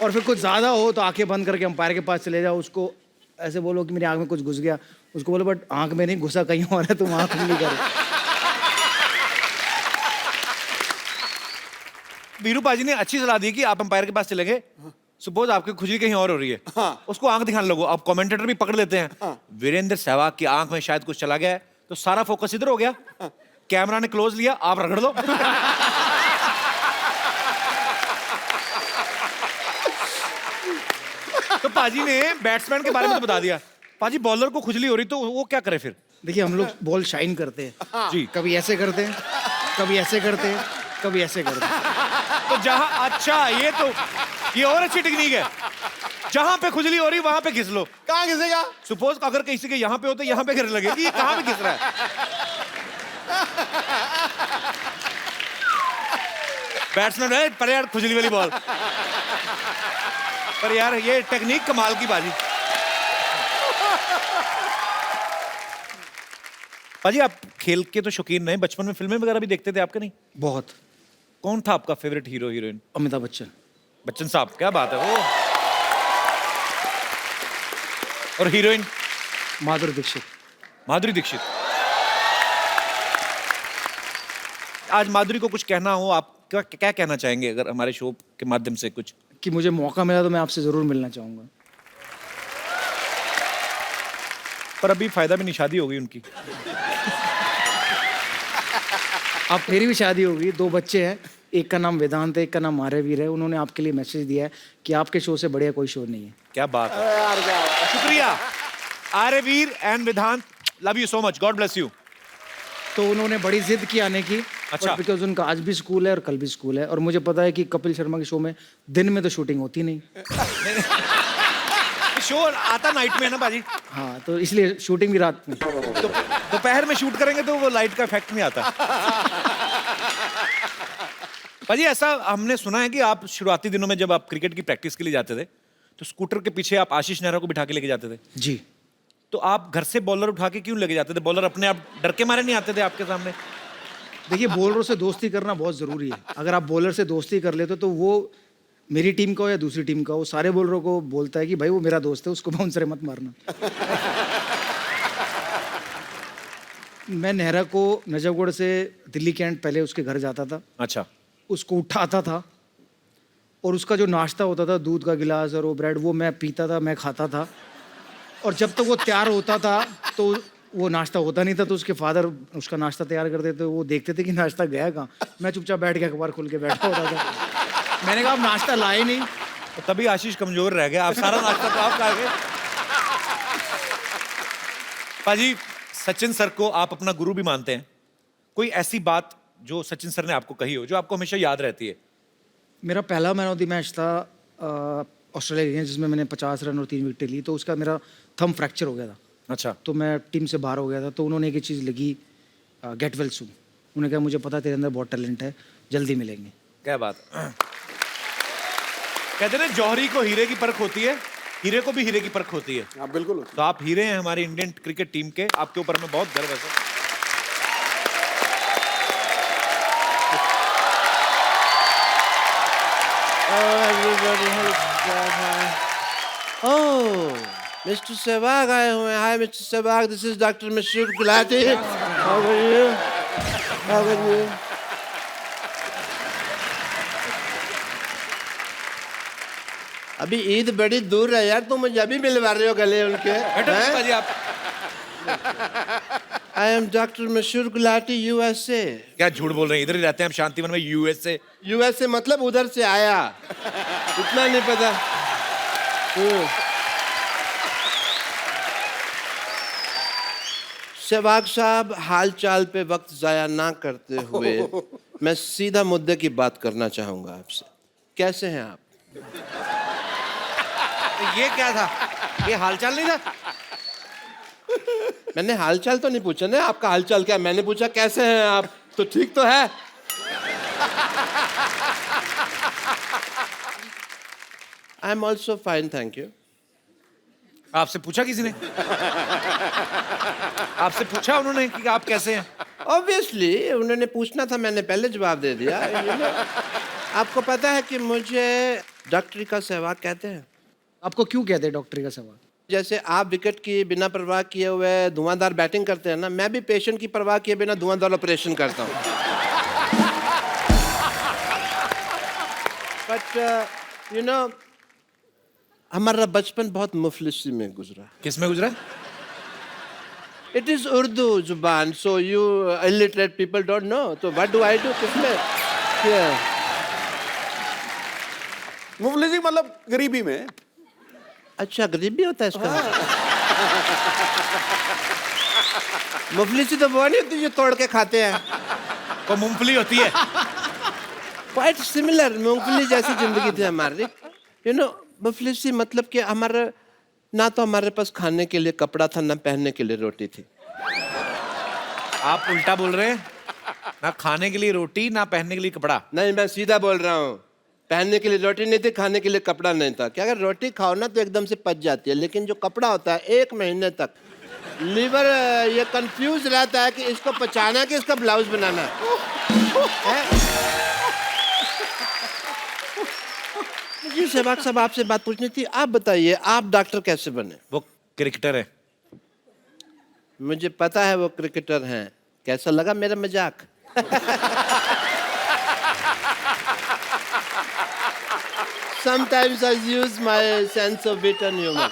और फिर कुछ ज्यादा हो तो आंखें बंद करके अंपायर के पास चले जाओ, उसको ऐसे बोलो कि मेरी आंख में कुछ घुस गया, उसको बोलो बट आंख में नहीं घुसा, कहीं और है, तुम आंख नहीं करो। वीरू पाजी ने अच्छी सलाह दी कि आप अंपायर के पास चले गए, सपोज आपकी खुजली कहीं और हो रही है, हाँ। उसको आंख दिखाने लगो, अब कमेंटेटर भी पकड़ लेते हैं, हाँ। वीरेंद्र सहवाग की आंख में शायद कुछ चला गया है, तो सारा फोकस इधर हो गया, कैमरा ने क्लोज लिया, आप रगड़ लो। तो पाजी ने बैट्समैन के बारे में तो बता दिया, पाजी बॉलर को खुजली हो रही तो वो क्या करे फिर? देखिए, हम लोग बॉल शाइन करते हैं जी, कभी ऐसे करते हैं, कभी ऐसे करते हैं, कभी ऐसे करते हैं। तो जहां, अच्छा ये और अच्छी टेक्निक है, जहां पे खुजली हो रही वहां पे घिस लो। कहाँ घिसेगा? सपोज अगर किसी के यहाँ पे हो तो यहाँ पे गिरने लगे कि ये कहाँ पे घिस रहा है। बैट्समैन है पर यार खुजली वाली बॉल, पर यार ये टेक्निक कमाल की बाजी। पाजी आप खेल के तो शौकीन नहीं, बचपन में फिल्में वगैरह भी देखते थे आपके? नहीं? बहुत। कौन था आपका favourite hero heroine? Amitabh Bachchan. Bachchan साहब, क्या बात है वो। और हीरोइन? माधुरी दीक्षित। माधुरी दीक्षित। आज माधुरी को कुछ कहना हो, आप क्या कहना चाहेंगे अगर हमारे शो के माध्यम से कुछ? कि मुझे मौका मिला तो मैं आपसे जरूर मिलना चाहूंगा। पर अभी फायदा भी नहीं, शादी हो गई उनकी। अब मेरी भी शादी हो गई, 2 बच्चे हैं, एक का नाम वेदांत है, एक का नाम आर्यवीर है। उन्होंने आपके लिए मैसेज दिया है कि आपके शो से बढ़िया कोई शो नहीं है। क्या बात है, शुक्रिया Aryaveer and Vedant, love you so much, God bless you. तो उन्होंने बड़ी जिद की आने की, अच्छा। बिकॉज उनका आज भी स्कूल है और कल भी स्कूल है, और मुझे पता है कि कपिल शर्मा के शो में दिन में तो शूटिंग होती नहीं। शो आता नाइट में है ना बाजी, हाँ, तो इसलिए शूटिंग भी रात में। तो दोपहर में शूट करेंगे तो वो लाइट का इफेक्ट नहीं आता। बाजी ऐसा हमने सुना है कि आप शुरुआती दिनों में जब आप क्रिकेट की प्रैक्टिस के लिए जाते थे तो स्कूटर के पीछे आप आशीष नेहरा को बिठा के लेके जाते थे। जी। तो आप घर से बॉलर उठा के क्यों लेके जाते थे? बॉलर अपने आप डर के मारे नहीं आते थे आपके सामने? देखिए, बॉलरों से दोस्ती करना बहुत ज़रूरी है। अगर आप बॉलर से दोस्ती कर लेते तो वो मेरी टीम का हो या दूसरी टीम का हो, सारे बॉलरों को बोलता है कि भाई वो मेरा दोस्त है, उसको बाउंसर मत मारना। मैं नेहरा को नजफगढ़ से दिल्ली कैंट पहले उसके घर जाता था। अच्छा। उसको उठाता था और उसका जो नाश्ता होता था, दूध का गिलास और वो ब्रेड, वो मैं पीता था, मैं खाता था। और जब तक वो तैयार होता था तो वो नाश्ता होता नहीं था, तो उसके फादर उसका नाश्ता तैयार करते थे। वो देखते थे कि नाश्ता गया कहाँ। मैं चुपचाप बैठ के अखबार खोल के बैठा होता था। मैंने कहा, आप नाश्ता लाए नहीं। तो तभी आशीष कमजोर रह गया, आप सारा नाश्ता तो आप खा गए। पाजी, सचिन सर को आप अपना गुरु भी मानते हैं, कोई ऐसी बात जो सचिन सर ने आपको कही हो जो आपको हमेशा याद रहती है? मेरा पहला मैन ऑफ द मैच था ऑस्ट्रेलिया गेम, जिसमें मैंने 50 रन और 3 विकेटें ली, तो उसका मेरा थंब फ्रैक्चर हो गया था। अच्छा। तो मैं टीम से बाहर हो गया था। तो उन्होंने एक चीज़ लगी, गेट वेल सून। उन्होंने कहा, मुझे पता है तेरे अंदर बहुत टैलेंट है, जल्दी मिलेंगे। क्या बात। कहते हैं जौहरी को हीरे की परख होती है, हीरे को भी हीरे की परख होती है। हाँ, बिल्कुल। तो आप हीरे हैं हमारी इंडियन क्रिकेट टीम के, आपके ऊपर हमें बहुत गर्व है सर। Oh, Mr. Sehwag आए हुए हैं। Hi, Mr. Sehwag. This is Dr. Mashroor Gulati. How are you? How are you? अभी ईद बड़ी दूर है यार, तुम मुझे अभी मिलवा रहे हो गले उनके? पाजी आप I am Dr. Mashroor Gulati, USA. क्या झूठ बोल रहे हैं, इधर ही रहते हैं हम शांतिवन में, यूएसए। USA मतलब उधर से आया, इतना नहीं पता। सहवाग साहब, हाल चाल पे वक्त जाया ना करते हुए मैं सीधा मुद्दे की बात करना चाहूंगा आपसे। कैसे हैं आप? ये क्या था? ये हालचाल नहीं था? मैंने हालचाल तो नहीं पूछा ना, आपका हालचाल क्या? मैंने पूछा कैसे हैं आप, तो ठीक तो है। I am also fine, thank you. आपसे पूछा किसी ने? आपसे पूछा उन्होंने कि आप कैसे हैं? ऑब्वियसली उन्होंने पूछना था, मैंने पहले जवाब दे दिया। आपको पता है कि मुझे डॉक्टरी का सहवाग कहते हैं। आपको क्यों कहते हैं डॉक्टरी का सवाल? जैसे आप विकेट की बिना परवाह किए हुए धुआंधार बैटिंग करते हैं ना, मैं भी पेशेंट की परवाह किए बिना धुआंधार ऑपरेशन करता हूँ। बट यू नो, हमारा बचपन बहुत मुफलिसी में गुजरा। किस में गुजरा? इट इज उर्दू जुबान, so you illiterate people don't know, तो व्हाट डू आई डू? किसमें? मुफलिसी मतलब गरीबी में। अच्छा, गरीबी होता है इसका? मुफलिसी तो वो नहीं होती जो तोड़ के खाते हैं। वो मूंगफली होती है। क्वाइट सिमिलर, मूंगफली जैसी जिंदगी थी हमारी। यू नो, मुफलिसी मतलब कि हमारा ना तो हमारे पास खाने के लिए कपड़ा था, ना पहनने के लिए रोटी थी। आप उल्टा बोल रहे हैं। ना खाने के लिए रोटी, ना पहनने के लिए कपड़ा। नहीं, मैं सीधा बोल रहा हूँ। पहनने के लिए रोटी नहीं थी, खाने के लिए कपड़ा नहीं था। क्या अगर रोटी खाओ ना तो एकदम से पच जाती है, लेकिन जो कपड़ा होता है 1 महीने तक लीवर ये कंफ्यूज रहता है कि इसको पचाना है कि इसका ब्लाउज बनाना है। मुझे सहवाग साहब आपसे बात पूछनी थी। आप बताइए, आप डॉक्टर कैसे बने? वो क्रिकेटर है। मुझे पता है वो क्रिकेटर हैं। कैसा लगा मेरा मजाक? Sometimes I use my sense of wit and humor.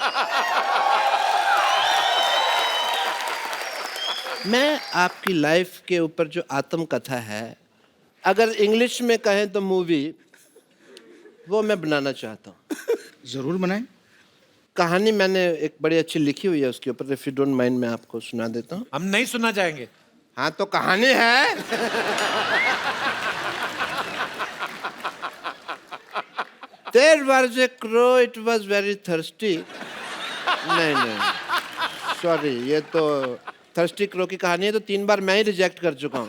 मैं आपकी लाइफ के ऊपर जो आत्मकथा है, अगर इंग्लिश में कहें तो मूवी, वो मैं बनाना चाहता हूँ। जरूर बनाएं। कहानी मैंने एक बड़ी अच्छी लिखी हुई है उसके ऊपर। इफ यू डोंट माइंड मैं आपको सुना देता हूँ। हम नहीं सुनना चाहेंगे। हाँ, तो कहानी है। There was a crow, it was very thirsty. नहीं, सॉरी, ये तो थर्स्टी क्रो की कहानी है, तो 3 बार मैं ही रिजेक्ट कर चुका हूँ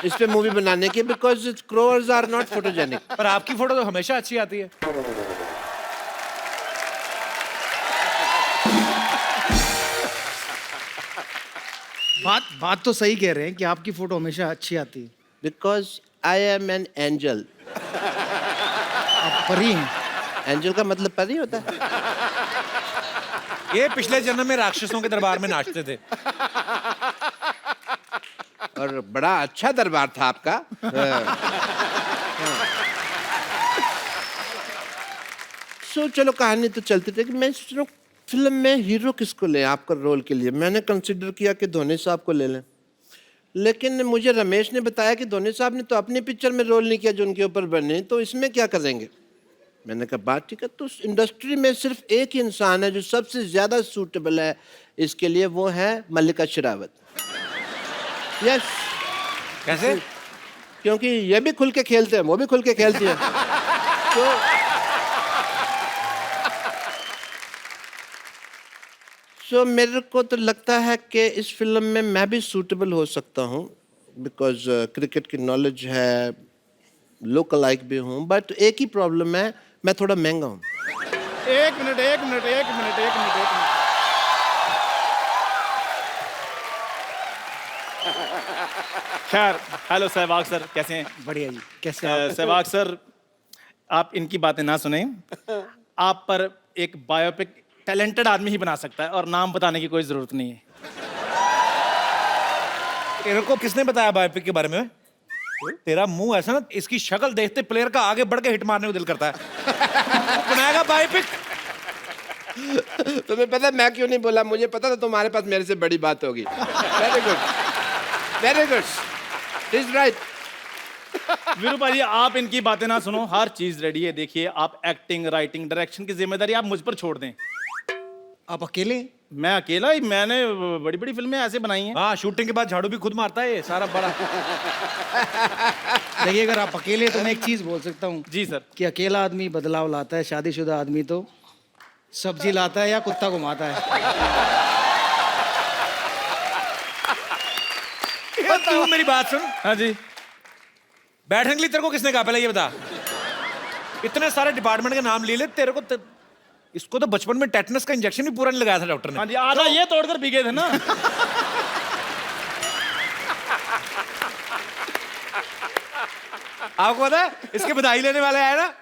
इस पे मूवी बनाने की, because crows are not photogenic. पर आपकी फोटो तो हमेशा अच्छी आती है। बात तो सही कह रहे हैं कि आपकी फोटो हमेशा अच्छी आती है। Because I am an angel. आप परी हैं। एंजल का मतलब परी होता है। ये पिछले जन्म में राक्षसों के दरबार में नाचते थे। और बड़ा अच्छा दरबार था आपका। सो चलो, कहानी तो चलती थी कि मैं सोच रहा हूँ फिल्म में हीरो किसको लें आपका रोल के लिए। मैंने कंसिडर किया कि धोनी साहब को ले लें, लेकिन मुझे रमेश ने बताया कि धोनी साहब ने तो अपनी पिक्चर में रोल नहीं किया जो उनके ऊपर बने, तो इसमें क्या करेंगे। मैंने कहा बात ठीक है, तो उस इंडस्ट्री में सिर्फ एक ही इंसान है जो सबसे ज्यादा सूटेबल है इसके लिए, वो है मल्लिका शेरावत। यस। कैसे? क्योंकि ये भी खुल के खेलते हैं, वो भी खुल के खेलती है। तो मेरे को तो लगता है कि इस फिल्म में मैं भी सूटेबल हो सकता हूँ, बिकॉज क्रिकेट की नॉलेज है, लोकल लाइक भी हूँ, बट एक ही प्रॉब्लम है, मैं थोड़ा महंगा हूँ। एक मिनट। खैर, हेलो सहवाग सर, कैसे हैं? बढ़िया जी, कैसे आप? सहवाग सर, आप इनकी बातें ना सुने। आप पर एक बायोपिक टैलेंटेड आदमी ही बना सकता है, और नाम बताने की कोई जरूरत नहीं है। तेरे को किसने बताया बायोपिक के बारे में? तेरा मुंह ऐसा ना, इसकी शक्ल देखते प्लेयर का आगे बढ़ के हिट मारने को दिल करता है। बनाएगा बायोपिक? तुम्हें पता मैं क्यों नहीं बोला? मुझे पता था तुम्हारे पास मेरे से बड़ी बात होगी। Very good, very good, is right. Veeru भाजी आप इनकी बातें ना सुनो, हर चीज रेडी है। देखिए आप एक्टिंग, राइटिंग, डायरेक्शन की जिम्मेदारी आप मुझ पर छोड़ दें। आप अकेले? मैं अकेला ही, मैंने बड़ी बड़ी फिल्में ऐसे बनाई हैं। हाँ, शूटिंग के बाद झाड़ू भी खुद मारता है ये सारा बड़ा। देखिए अगर आप अकेले तो मैं एक चीज बोल सकता हूँ जी सर। कि अकेला आदमी बदलाव लाता है, शादीशुदा आदमी तो सब्जी लाता है या कुत्ता घुमाता है। तू मेरी बात सुन, हाँ जी। बैठने के लिए तेरे को किसने कहा पहले ये बता। इतने सारे डिपार्टमेंट के नाम ले ले, तेरे को इसको तो बचपन में टेटनस का इंजेक्शन भी पूरा नहीं लगाया था डॉक्टर ने। हाँ जी, आधा ये तोड़कर पी गए थे ना। आपको पता है इसके बधाई लेने वाले आए ना,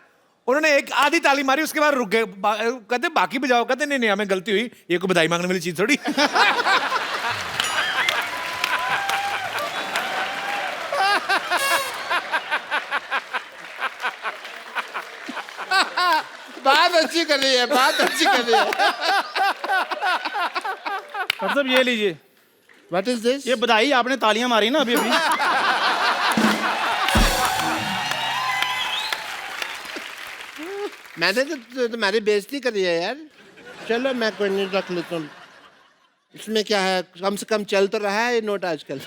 उन्होंने एक आधी ताली मारी, उसके बाद रुक गए। कहते बाकी बजाओ, कहते नहीं नहीं हमें गलती हुई, ये कोई बधाई मांगने वाली चीज थोड़ी। बात अच्छी कर रही है, बात अच्छी कर रही है। मतलब ये लीजिए, व्हाट इज दिस? ये बधाई आपने तालियां मारी ना अभी अभी। मैंने तो तुम्हारी बेइज्जती करी है यार। चलो मैं कोई नहीं, रख लेता हूँ। इसमें क्या है, कम से कम चल तो रहा है ये नोट आजकल।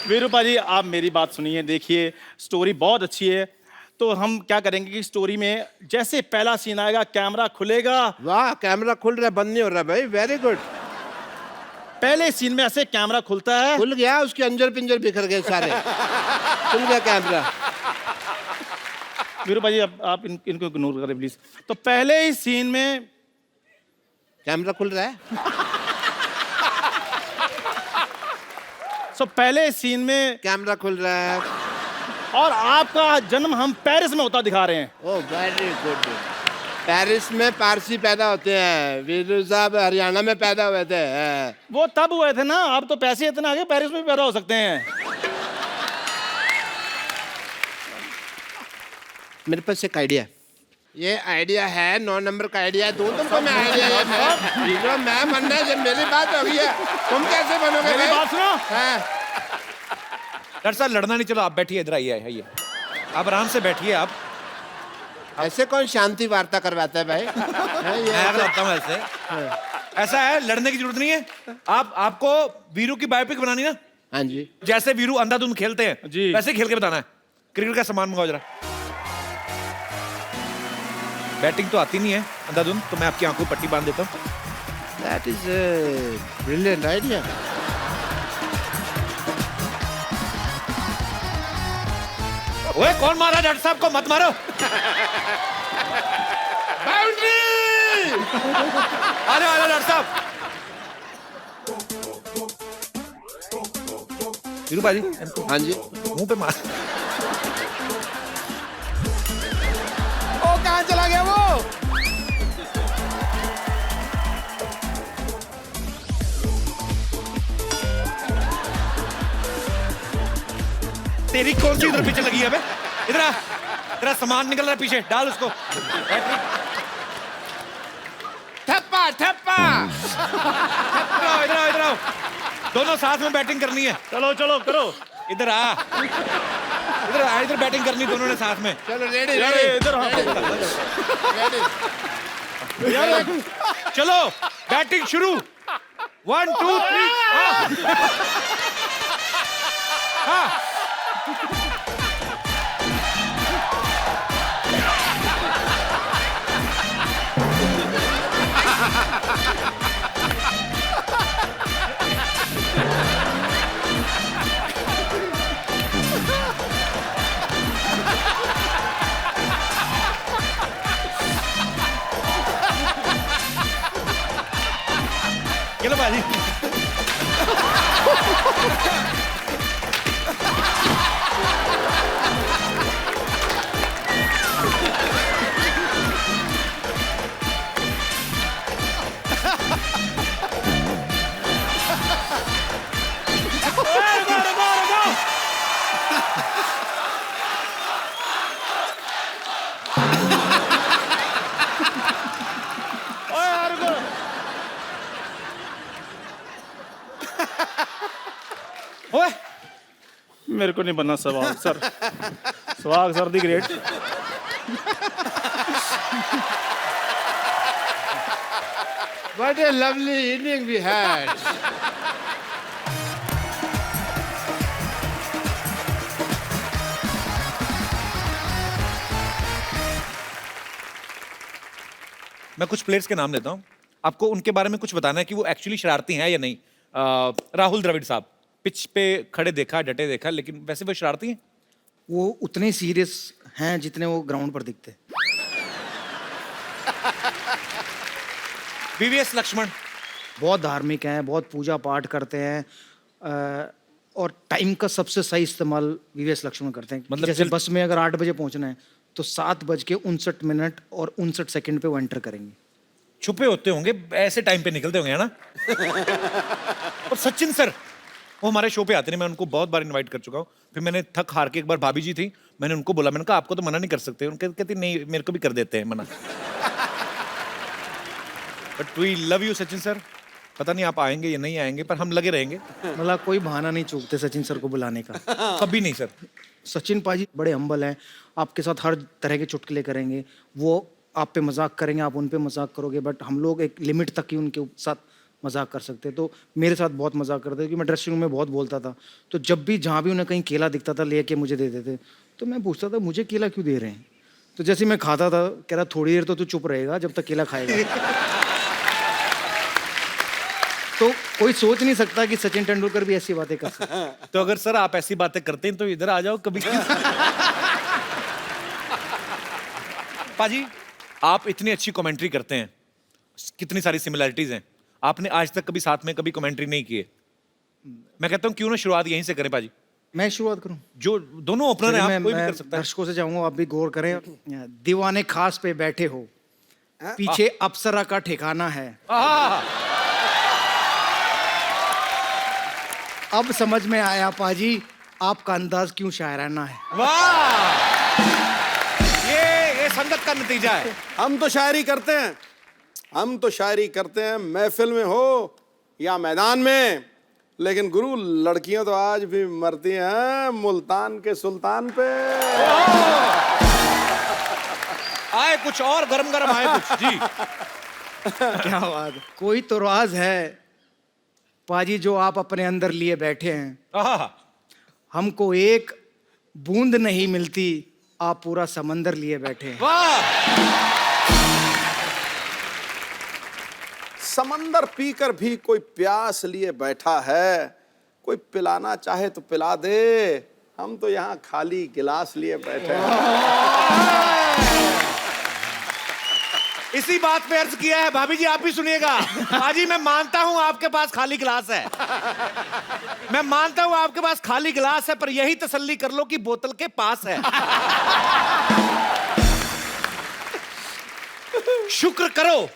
वीरू भाजी आप मेरी बात सुनिए, देखिए स्टोरी बहुत अच्छी है। तो हम क्या करेंगे कि स्टोरी में जैसे पहला सीन आएगा, कैमरा खुलेगा। वाह, कैमरा खुल रहा है, बंद नहीं हो रहा भाई, वेरी गुड। पहले सीन में ऐसे कैमरा खुलता है। खुल गया, उसके अंजर पिंजर बिखर गए सारे। खुल गया कैमरा। वीरू भाजी आप इनको इग्नोर करें प्लीज। तो पहले ही सीन में कैमरा खुल रहा है। पहले सीन में कैमरा खुल रहा है। और आपका जन्म हम पेरिस में होता दिखा रहे हैं। Oh very good. पेरिस में पारसी पैदा होते हैं, वीरू साहब हरियाणा में पैदा हुए थे। वो तब हुए थे ना, अब तो पैसे इतने आगे पेरिस में भी पैदा हो सकते हैं। मेरे पास एक आइडिया है। ये आइडिया है 9 नंबर का आइडिया है। दूं तुमको मैं आइडिया, ये मैं बनना है। जब मेरी बात हो गई है, तुम कैसे बनोगे? मेरी भाई? बात सुनो। हाँ। डॉक्टर साहब लड़ना नहीं, चलो आप बैठिए, इधर आइए आइए, आप आराम से बैठिए। आप ऐसे कौन शांति वार्ता करवाता है भाई? हाँ, ये मैं बताता हूँ ऐसे। ऐसा है, लड़ने की जरूरत नहीं है। आपको वीरू की बायोपिक बनानी ना, हाँ जी। जैसे वीरू अंधाधुंध खेलते हैं जी। वैसे खेल के बताना है। क्रिकेट का सामान मंगाओ जरा। बैटिंग तो आती नहीं है अंधाधुंध, तो मैं आपकी आंखों में पट्टी बांध देता हूँ। That is a brilliant idea. ओए कौन मारा डॉक्टर साहब को? मत मारो। बाउंड्री! आ जाओ डॉक्टर साहब। वीरू भाजी हाँ जी। मुंह पे मार। ओ कहाँ चला गया वो? तेरी कौन सी इधर पीछे लगी है बे? इधर आ, तेरा सामान निकल रहा है पीछे, डाल उसको। ठप्पा ठप्पा। इधर आओ, इधर आओ। दोनों साथ में बैटिंग करनी है। चलो चलो करो। इधर आ, इधर आ, इधर बैटिंग करनी दोनों ने साथ में। चलो रेडी यार रेडी इधर हाँ। रेडी। यार चलो बैटिंग शुरू। 1 2 3। हाँ चलो बाजी। ओए मेरे को नहीं बनना Sehwag sir. Sehwag sir the great. What a lovely evening we had. मैं कुछ प्लेयर्स के नाम लेता हूँ, आपको उनके बारे में कुछ बताना है कि वो एक्चुअली शरारती हैं या नहीं। राहुल द्रविड़ साहब, पिच पे खड़े देखा, डटे देखा, लेकिन वैसे वो शरारती हैं? वो उतने सीरियस हैं जितने वो ग्राउंड पर दिखते हैं। वीवीएस लक्ष्मण, बहुत धार्मिक हैं, बहुत पूजा पाठ करते हैं, और टाइम का सबसे सही इस्तेमाल वीवीएस लक्ष्मण करते हैं। मतलब जैसे बस में अगर 8 बजे पहुंचना है तो 7:59 और 59 सेकंड पे वो एंटर करेंगे। छुपे होते होंगे, ऐसे टाइम पे निकलते होंगे, है ना? और सचिन सर, वो हमारे शो पे आते नहीं, मैं उनको बहुत बार इनवाइट कर चुका हूँ। फिर मैंने थक हार के, एक बार भाभी जी थी, मैंने उनको बोला, मैंने कहा आपको तो मना नहीं कर सकते। उनके कहती नहीं, मेरे को भी कर देते हैं मना। But we love you Sachin sir. पता नहीं आप आएंगे या नहीं आएंगे, पर हम लगे रहेंगे। मतलब कोई बहाना नहीं चूकते सचिन सर को बुलाने का। कभी नहीं सर। सचिन पाजी बड़े हम्बल हैं, आपके साथ हर तरह के चुटकुले करेंगे। वो आप पे मजाक करेंगे, आप उन पे मजाक करोगे, बट हम लोग एक लिमिट तक ही उनके साथ मजाक कर सकते हैं। तो मेरे साथ बहुत मजाक करते थे, क्योंकि मैं ड्रेसिंग रूम में बहुत बोलता था। तो जब भी जहाँ भी उन्हें कहीं केला दिखता था, ले के मुझे दे देते। तो मैं पूछता था मुझे केला क्यों दे रहे हैं? तो जैसे मैं खाता था, कह रहा थोड़ी देर तो तू चुप रहेगा जब तक केला खाएगा। तो कोई सोच नहीं सकता कि सचिन तेंदुलकर भी ऐसी बातें कर सकते हैं। तो अगर सर आप ऐसी बातें करते हैं तो इधर आ जाओ कभी। पाजी, आप इतनी अच्छी कमेंट्री करते हैं, कितनी सारी सिमिलैरिटीज हैं, आपने आज तक कभी साथ में कभी कमेंट्री नहीं की है। मैं कहता हूँ क्यों ना शुरुआत यहीं से करें पाजी। मैं शुरुआत करूं? जो दोनों ओपनर हैं, आप कोई भी मैं कर सकता है। दर्शकों से चाहूंगा आप भी गौर करें। दीवाने खास पे बैठे हो, पीछे अप्सरा का ठिकाना है। अब समझ में आया पाजी आपका अंदाज क्यों शायराना है। वाह, ये संगत का नतीजा है। हम तो शायरी करते हैं, हम तो शायरी करते हैं, महफिल में हो या मैदान में। लेकिन गुरु, लड़कियां तो आज भी मरती हैं मुल्तान के सुल्तान पे। आए कुछ और गरम गरम आए कुछ जी। क्या बात है। कोई तो राज है पाजी जो आप अपने अंदर लिए बैठे हैं। हमको एक बूंद नहीं मिलती, आप पूरा समंदर लिए बैठे हैं। वाह, समंदर पीकर भी कोई प्यास लिए बैठा है, कोई पिलाना चाहे तो पिला दे, हम तो यहाँ खाली गिलास लिए बैठे हैं। इसी बात पे अर्ज किया है। भाभी जी आप भी सुनिएगा। पाजी, मैं मानता हूं आपके पास खाली गिलास है, मैं मानता हूं आपके पास खाली गिलास है, पर यही तसल्ली कर लो कि बोतल के पास है। शुक्र करो,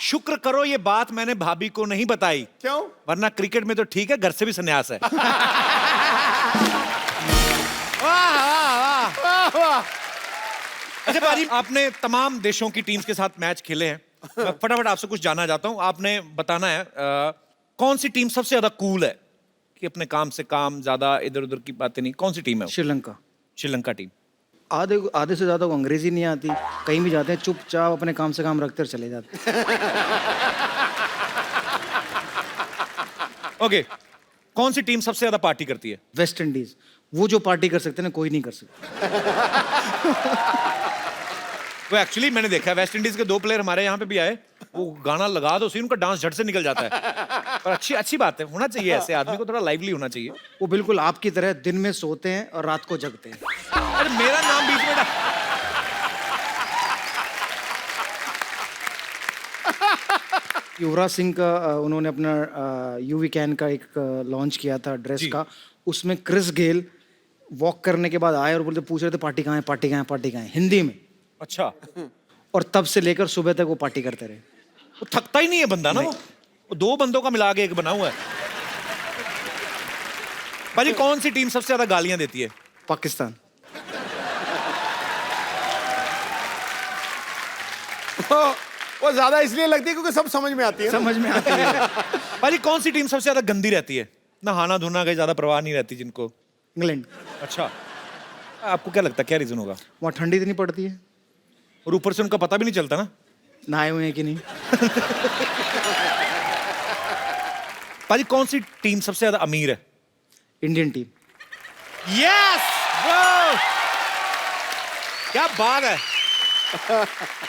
शुक्र करो ये बात मैंने भाभी को नहीं बताई। क्यों? वरना क्रिकेट में तो ठीक है, घर से भी संन्यास है। अच्छा भाजी, आपने तमाम देशों की टीम्स के साथ मैच खेले हैं। मैं फटाफट आपसे कुछ जानना चाहता हूं। आपने बताना है कौन सी टीम सबसे ज्यादा कूल है, कि अपने काम से काम, ज्यादा इधर उधर की बातें नहीं। कौन सी टीम है वो? श्रीलंका। श्रीलंका टीम। आधे से ज्यादा को अंग्रेजी नहीं आती, कहीं भी जाते हैं चुपचाप अपने काम से काम रखते और चले जाते हैं। ओके, कौन सी टीम सबसे ज्यादा पार्टी करती है? West Indies. वो जो पार्टी कर सकते हैं ना, कोई नहीं कर सकता। वो एक्चुअली मैंने देखा है, वेस्ट इंडीज के 2 प्लेयर हमारे यहाँ पे भी आए, वो गाना लगा दो, उनका डांस झट से निकल जाता है। पर अच्छी बात है, होना चाहिए ऐसे आदमी को, थोड़ा लाइवली होना चाहिए। वो बिल्कुल आपकी तरह दिन में सोते हैं और रात को जगते हैं। अरे मेरा नाम बीच में युवराज सिंह का उन्होंने अपना यूवी कैन का एक लॉन्च किया था ड्रेस का। उसमें क्रिस गेल वॉक करने के बाद आए और बोलते, पूछ रहे थे पार्टी कहाँ है, पार्टी कहाँ है, पार्टी कहाँ है, हिंदी में। अच्छा। और तब से लेकर सुबह तक वो पार्टी करते रहे। वो थकता ही नहीं है बंदा ना, वो 2 बंदों का मिला के एक बना हुआ है। भाजी, कौन सी टीम सबसे ज्यादा गालियां देती है? पाकिस्तान। वो ज्यादा इसलिए लगती है क्योंकि सब समझ में आती है। समझ में आती है। भाजी, कौन सी टीम सबसे ज्यादा गंदी रहती है? नहाना धोना की ज्यादा परवाह नहीं रहती जिनको। इंग्लैंड। अच्छा, आपको क्या लगता है क्या रीजन होगा? वहाँ ठंडी इतनी पड़ती है, और ऊपर से उनका पता भी नहीं चलता ना। नहाए हुए हैं कि नहीं। पाजी कौन सी टीम सबसे ज्यादा अमीर है? Indian team. यस ब्रो, क्या बात है।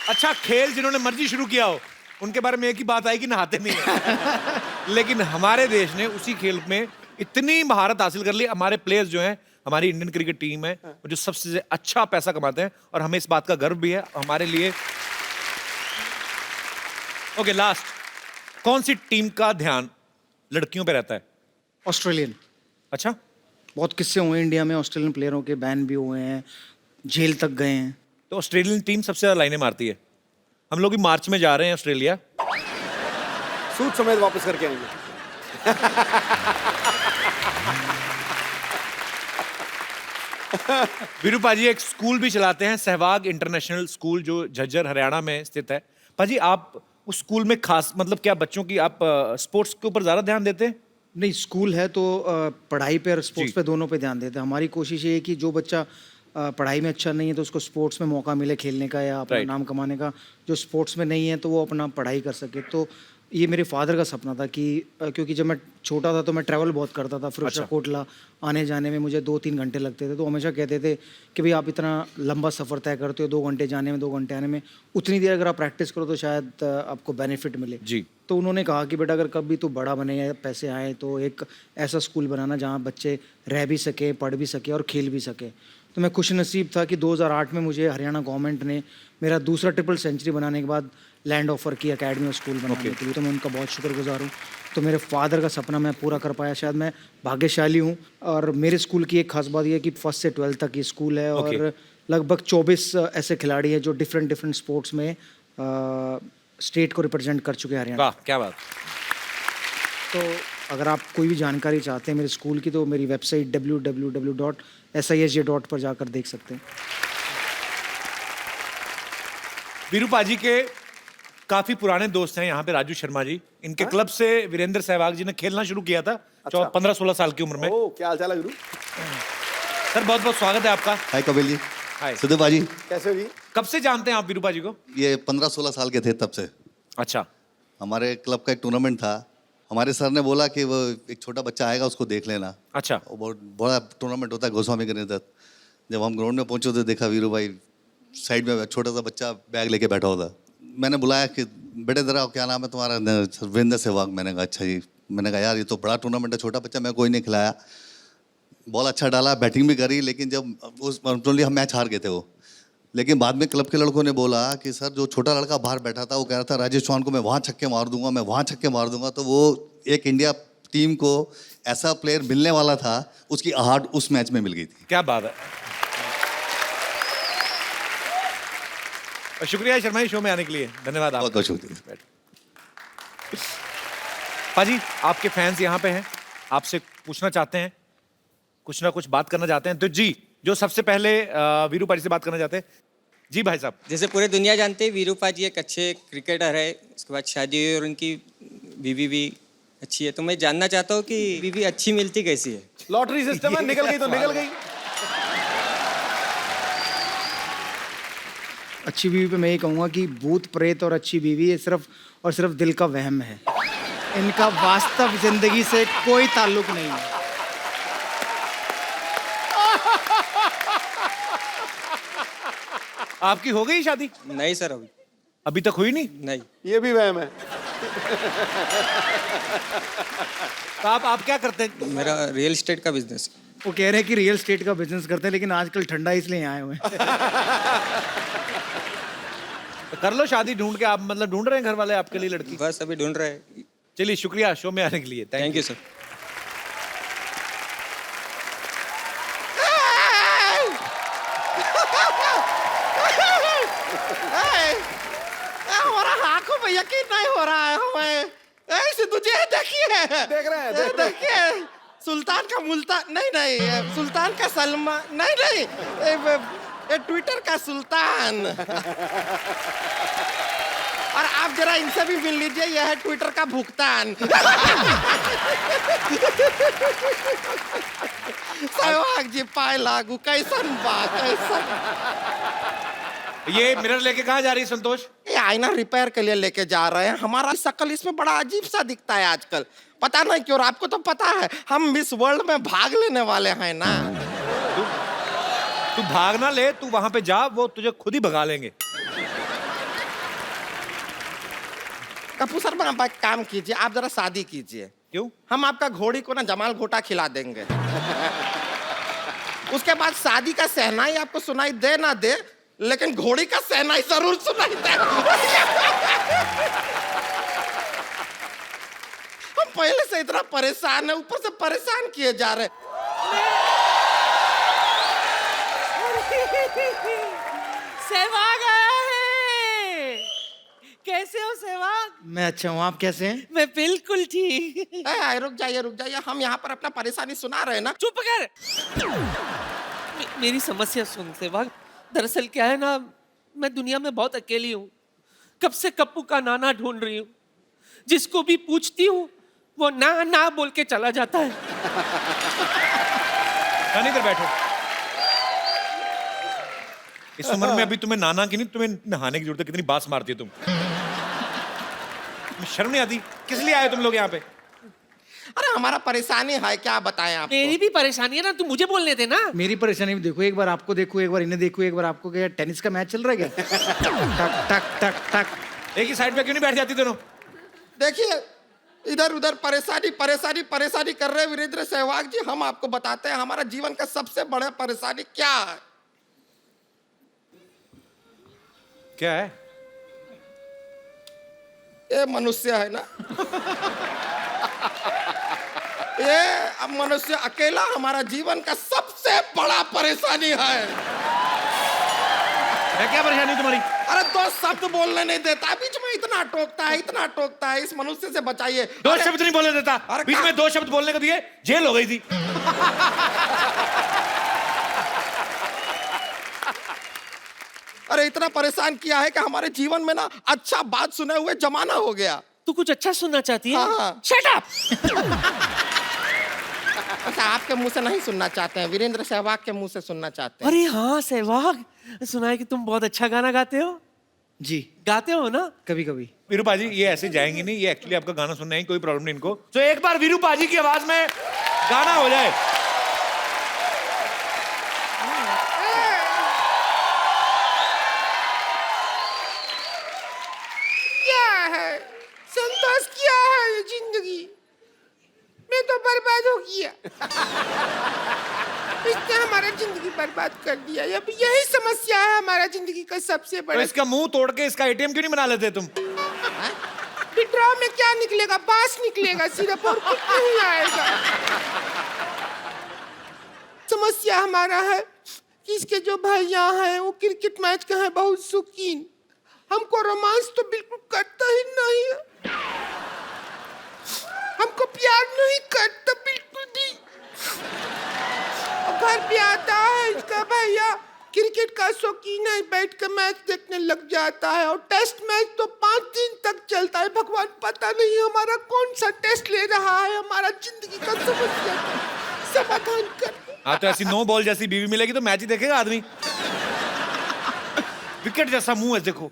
अच्छा, खेल जिन्होंने मर्जी शुरू किया हो उनके बारे में एक ही बात आई कि नहाते नहीं है। लेकिन हमारे देश ने उसी खेल में इतनी महारत हासिल कर ली। हमारे प्लेयर्स जो हैं, हमारी इंडियन क्रिकेट टीम है जो सबसे अच्छा पैसा कमाते हैं, और हमें इस बात का गर्व भी है हमारे लिए। ओके, लास्ट, कौन सी टीम का ध्यान लड़कियों पे रहता है? ऑस्ट्रेलियन। अच्छा, बहुत किस्से हुए हैं इंडिया में, ऑस्ट्रेलियन प्लेयरों के बैन भी हुए हैं, जेल तक गए हैं। तो ऑस्ट्रेलियन टीम सबसे ज्यादा लाइनें मारती है। हम लोग भी मार्च में जा रहे हैं ऑस्ट्रेलिया। सूट समेत वापस करके आएंगे। वीरू पाजी एक स्कूल भी चलाते हैं, सहवाग इंटरनेशनल स्कूल, जो झज्जर हरियाणा में स्थित है। पाजी आप उस स्कूल में खास मतलब क्या बच्चों की आप स्पोर्ट्स के ऊपर ज्यादा ध्यान देते हैं? नहीं, स्कूल है तो पढ़ाई पे और स्पोर्ट्स जी। पे दोनों पे ध्यान देते हैं। हमारी कोशिश ये है कि जो बच्चा पढ़ाई में अच्छा नहीं है तो उसको स्पोर्ट्स में मौका मिले खेलने का या अपना Right. नाम कमाने का। जो स्पोर्ट्स में नहीं है तो वो अपना पढ़ाई कर सके। तो ये मेरे फादर का सपना था कि क्योंकि जब मैं छोटा था तो मैं ट्रैवल बहुत करता था, फिरोजशाह कोटला आने जाने में मुझे 2-3 घंटे लगते थे। तो हमेशा कहते थे कि भाई आप इतना लंबा सफ़र तय करते हो, 2 घंटे जाने में 2 घंटे आने में, उतनी देर अगर आप प्रैक्टिस करो तो शायद आपको बेनिफिट मिले। जी। तो उन्होंने कहा कि बेटा अगर कभी तू बड़ा बने या पैसे आए तो एक ऐसा स्कूल बनाना जहाँ बच्चे रह भी सके, पढ़ भी सके और खेल भी सके। तो मैं खुश नसीब था कि 2008 में मुझे हरियाणा गवर्नमेंट ने मेरा दूसरा ट्रिपल सेंचुरी बनाने के बाद लैंड ऑफर की अकेडमी और स्कूल बनाने के लिए। तो मैं उनका बहुत शुक्रगुजार हूँ। तो मेरे फादर का सपना मैं पूरा कर पाया, शायद मैं भाग्यशाली हूँ। और मेरे स्कूल की एक खास बात यह है कि 1st से 12th तक ये स्कूल है और लगभग 24 ऐसे खिलाड़ी हैं जो डिफरेंट स्पोर्ट्स में स्टेट को रिप्रेजेंट कर चुके हैं हरियाणा। वाह, क्या बात। तो अगर आप कोई भी जानकारी चाहते हैं मेरे स्कूल की तो मेरी वेबसाइट www.sisj. पर जाकर देख सकते हैं। वीरू पाजी के काफी पुराने दोस्त हैं यहाँ पे, राजू शर्मा जी। इनके क्लब से वीरेंद्र सहवाग जी ने खेलना शुरू किया था 15-16 साल की उम्र में। ओ, क्या हाल चाल है गुरु? सर बहुत बहुत स्वागत है आपका। हाय कपिल जी। हाय। सिद्धू बाजी, कैसे हो जी? कब से जानते हैं आप वीरू पाजी को? ये 15-16 साल के थे तब से। अच्छा, हमारे क्लब का एक टूर्नामेंट था, हमारे सर ने बोला कि वो एक छोटा बच्चा आएगा उसको देख लेना। अच्छा। वो बहुत बड़ा टूर्नामेंट होता है गोस्वामी के तहत। जब हम ग्राउंड में पहुंचे तो देखा वीरू भाई साइड में छोटा सा बच्चा बैग लेके बैठा हुआ था। मैंने बुलाया कि बेटे जरा क्या नाम है तुम्हारा? वीरेंद्र सहवाग। मैंने कहा अच्छा जी। मैंने कहा यार ये तो बड़ा टूर्नामेंट है, छोटा बच्चा, मैं कोई नहीं खिलाया। बॉल अच्छा डाला, बैटिंग भी करी, लेकिन जब उस हम मैच हार गए थे वो। लेकिन बाद में क्लब के लड़कों ने बोला कि सर जो छोटा लड़का बाहर बैठा था वो कह रहा था राजेश चौहान को मैं वहाँ छक्के मार दूंगा, मैं वहाँ छक्के मार दूंगा। तो वो एक इंडिया टीम को ऐसा प्लेयर मिलने वाला था, उसकी आहट उस मैच में मिल गई थी। क्या बात है। और शुक्रिया शर्मा जी शो में आने के लिए, धन्यवाद बहुत आपका। बहुत शुक्रिया। पाजी आपके फैंस यहाँ पे हैं, आपसे पूछना चाहते हैं, कुछ ना कुछ बात करना चाहते हैं। तो जी, जो सबसे पहले वीरू पाजी से बात करना चाहते हैं, जी भाई साहब। जैसे पूरे दुनिया जानते हैं वीरू पाजी एक अच्छे क्रिकेटर है, उसके बाद शादी हुई और उनकी बीवी भी अच्छी है। तो मैं जानना चाहता हूँ कि बीवी अच्छी मिलती कैसी है? लॉटरी सिस्टम है, निकल गई तो निकल गई। अच्छी बीवी पे मैं ये कहूँगा कि भूत प्रेत और अच्छी बीवी ये सिर्फ और सिर्फ दिल का वहम है। इनका वास्तव जिंदगी से कोई ताल्लुक नहीं है। आपकी हो गई शादी? नहीं सर, अभी अभी तक हुई नहीं? नहीं। ये भी वहम है। तो आप क्या करते हैं? मेरा रियल एस्टेट का बिजनेस। वो कह रहे हैं कि रियल एस्टेट का बिजनेस करते हैं, लेकिन आजकल ठंडा इसलिए आए हुए हैं। तो कर लो शादी ढूंढ के। आप मतलब ढूंढ रहे हैं घर वाले आपके लिए लड़की? बस अभी ढूंढ रहे हैं। चलिए शुक्रिया शो में आने के लिए। Thank you sir. हमारा आंखों में यकीन नहीं हो रहा है हमें। ऐसे तुझे देखिए, देख रहे हैं, देख रहे हैं। देखिए सुल्तान का मुल्तान नहीं, सुल्तान का सलमान नहीं, ये ट्विटर का सुल्तान। और आप जरा इनसे भी मिल लीजिए, यह है ट्विटर का भुगतान। सहवाग जी पाए लागू, कैसन बात, कैसन। ये मिरर लेके कहाँ जा रही है संतोष? ये आईना रिपेयर के लिए लेके जा रहे हैं। हमारा शक्ल इसमें बड़ा अजीब सा दिखता है आजकल, पता नहीं क्यों। और आपको तो पता है हम मिस वर्ल्ड में भाग लेने वाले हैं ना। तू भाग ना ले, तू वहां पे जा, वो तुझे खुद ही भगा लेंगे। कपूर सर, आप एक काम कीजिए, आप जरा शादी कीजिए। क्यों? हम आपका घोड़ी को ना जमाल घोटा खिला देंगे। उसके बाद शादी का सहनाई आपको सुनाई दे ना दे, लेकिन घोड़ी का सहनाई जरूर सुनाई दे। हम पहले से इतना परेशान है, ऊपर से परेशान किए जा रहे। सहवाग आया है। कैसे हो सहवाग? मैं अच्छा हूँ, आप कैसे हैं? मैं बिल्कुल ठीक। रुक जाइए, हम यहाँ पर अपना परेशानी सुना रहे हैं ना। चुप कर। मेरी समस्या सुन सहवाग। दरअसल क्या है ना, मैं दुनिया में बहुत अकेली हूँ। कब से कप्पू का नाना ढूंढ रही हूँ। जिसको भी पूछती हूँ वो ना ना बोल के चला जाता है। इधर बैठो। इस उम्र में अभी तुम्हें नाना की नहीं, तुम्हें नहाने की जरूरत है। कितनी बास मारती है तुम। शर्म नहीं आती? किस लिए आए तुम लोग यहाँ पे? अरे हमारा परेशानी है, क्या बताएं आपको? मेरी भी परेशानी है ना, तू मुझे बोलने दे ना। मेरी परेशानी भी देखो, एक बार आपको देखो, एक बार इन्हें देखो, एक बार आपको। क्या टेनिस का मैच चल रहा है क्या? टक टक टक टक। एक ही साइड पे क्यों नहीं बैठ जाती दोनों? देखिए, इधर उधर परेशानी कर रहे हैं वीरेंद्र सहवाग जी। हम आपको बताते हैं हमारा जीवन का सबसे बड़ा परेशानी क्या है। क्या है? ये मनुष्य है ना। ये अब मनुष्य अकेला हमारा जीवन का सबसे बड़ा परेशानी है। क्या परेशानी तुम्हारी? अरे दो शब्द बोलने नहीं देता, बीच में इतना टोकता है। इस मनुष्य से बचाइए। दो शब्द नहीं बोलने देता। अरे बीच में दो शब्द बोलने को दिए, जेल हो गई थी। अरे इतना परेशान किया है कि हमारे जीवन में ना अच्छा बात सुने हुए जमाना हो गया। तू कुछ अच्छा सुनना चाहती है? हाँ। Shut up. अच्छा, आपके मुंह से नहीं सुनना चाहते हैं, वीरेंद्र सहवाग के मुंह से सुनना चाहते हैं। अरे हाँ सहवाग, सुना है कि तुम बहुत अच्छा गाना गाते हो। जी गाते हो ना? कभी कभी। वीरू पाजी ये ऐसे जाएंगे नहीं, ये एक्चुअली आपका गाना सुनना है, कोई प्रॉब्लम नहीं इनको। तो एक बार वीरू पाजी की आवाज में गाना हो जाए। क्या है संतोष, क्या है ये जिंदगी में तो बर्बाद हो गया। इसने हमारा जिंदगी बर्बाद कर दिया। अब यही समस्या है हमारा जिंदगी का सबसे तो बड़ा। इसका मुंह तोड़ के इसका एटीएम क्यों नहीं बना लेते तुम? विड्रॉ में क्या निकलेगा? बांस निकलेगा सिर्फ, और कुछ नहीं आएगा। समस्या हमारा है कि इसके जो भैया हैं वो क्रिकेट मैच का है बहुत शौकीन। हमको रोमांस तो बिल्कुल करता ही नहीं है। हमको प्यार नहीं करता बिल्कुल भी। घर पे आता है इसका भैया, क्रिकेट का शौकीन है, बैठ कर मैच देखने लग जाता है। और टेस्ट मैच तो 5 दिन तक चलता है। भगवान पता नहीं हमारा कौन सा टेस्ट ले रहा है। हमारा जिंदगी का समस्या का समाधान कर। हाँ तो ऐसी 9 बॉल जैसी बीवी मिलेगी तो मैच ही देखेगा आदमी। विकेट जैसा मुंह है देखो।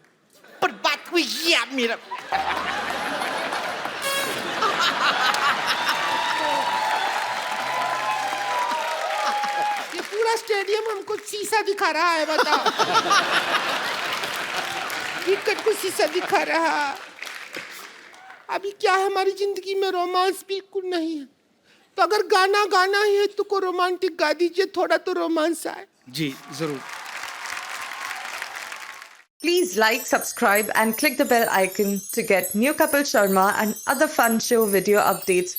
पर बात हुई ये मेरा। ये पूरा स्टेडियम हमको शीशा दिखा रहा है, बताओ। विकेट को शीशा दिखा रहा। अभी क्या है, हमारी जिंदगी में रोमांस बिल्कुल नहीं है। तो अगर गाना गाना ही है तो को रोमांटिक गा दीजिए, थोड़ा तो रोमांस आए। जी जरूर। Please like, subscribe and click the bell icon to get new Kapil Sharma and other fun show video updates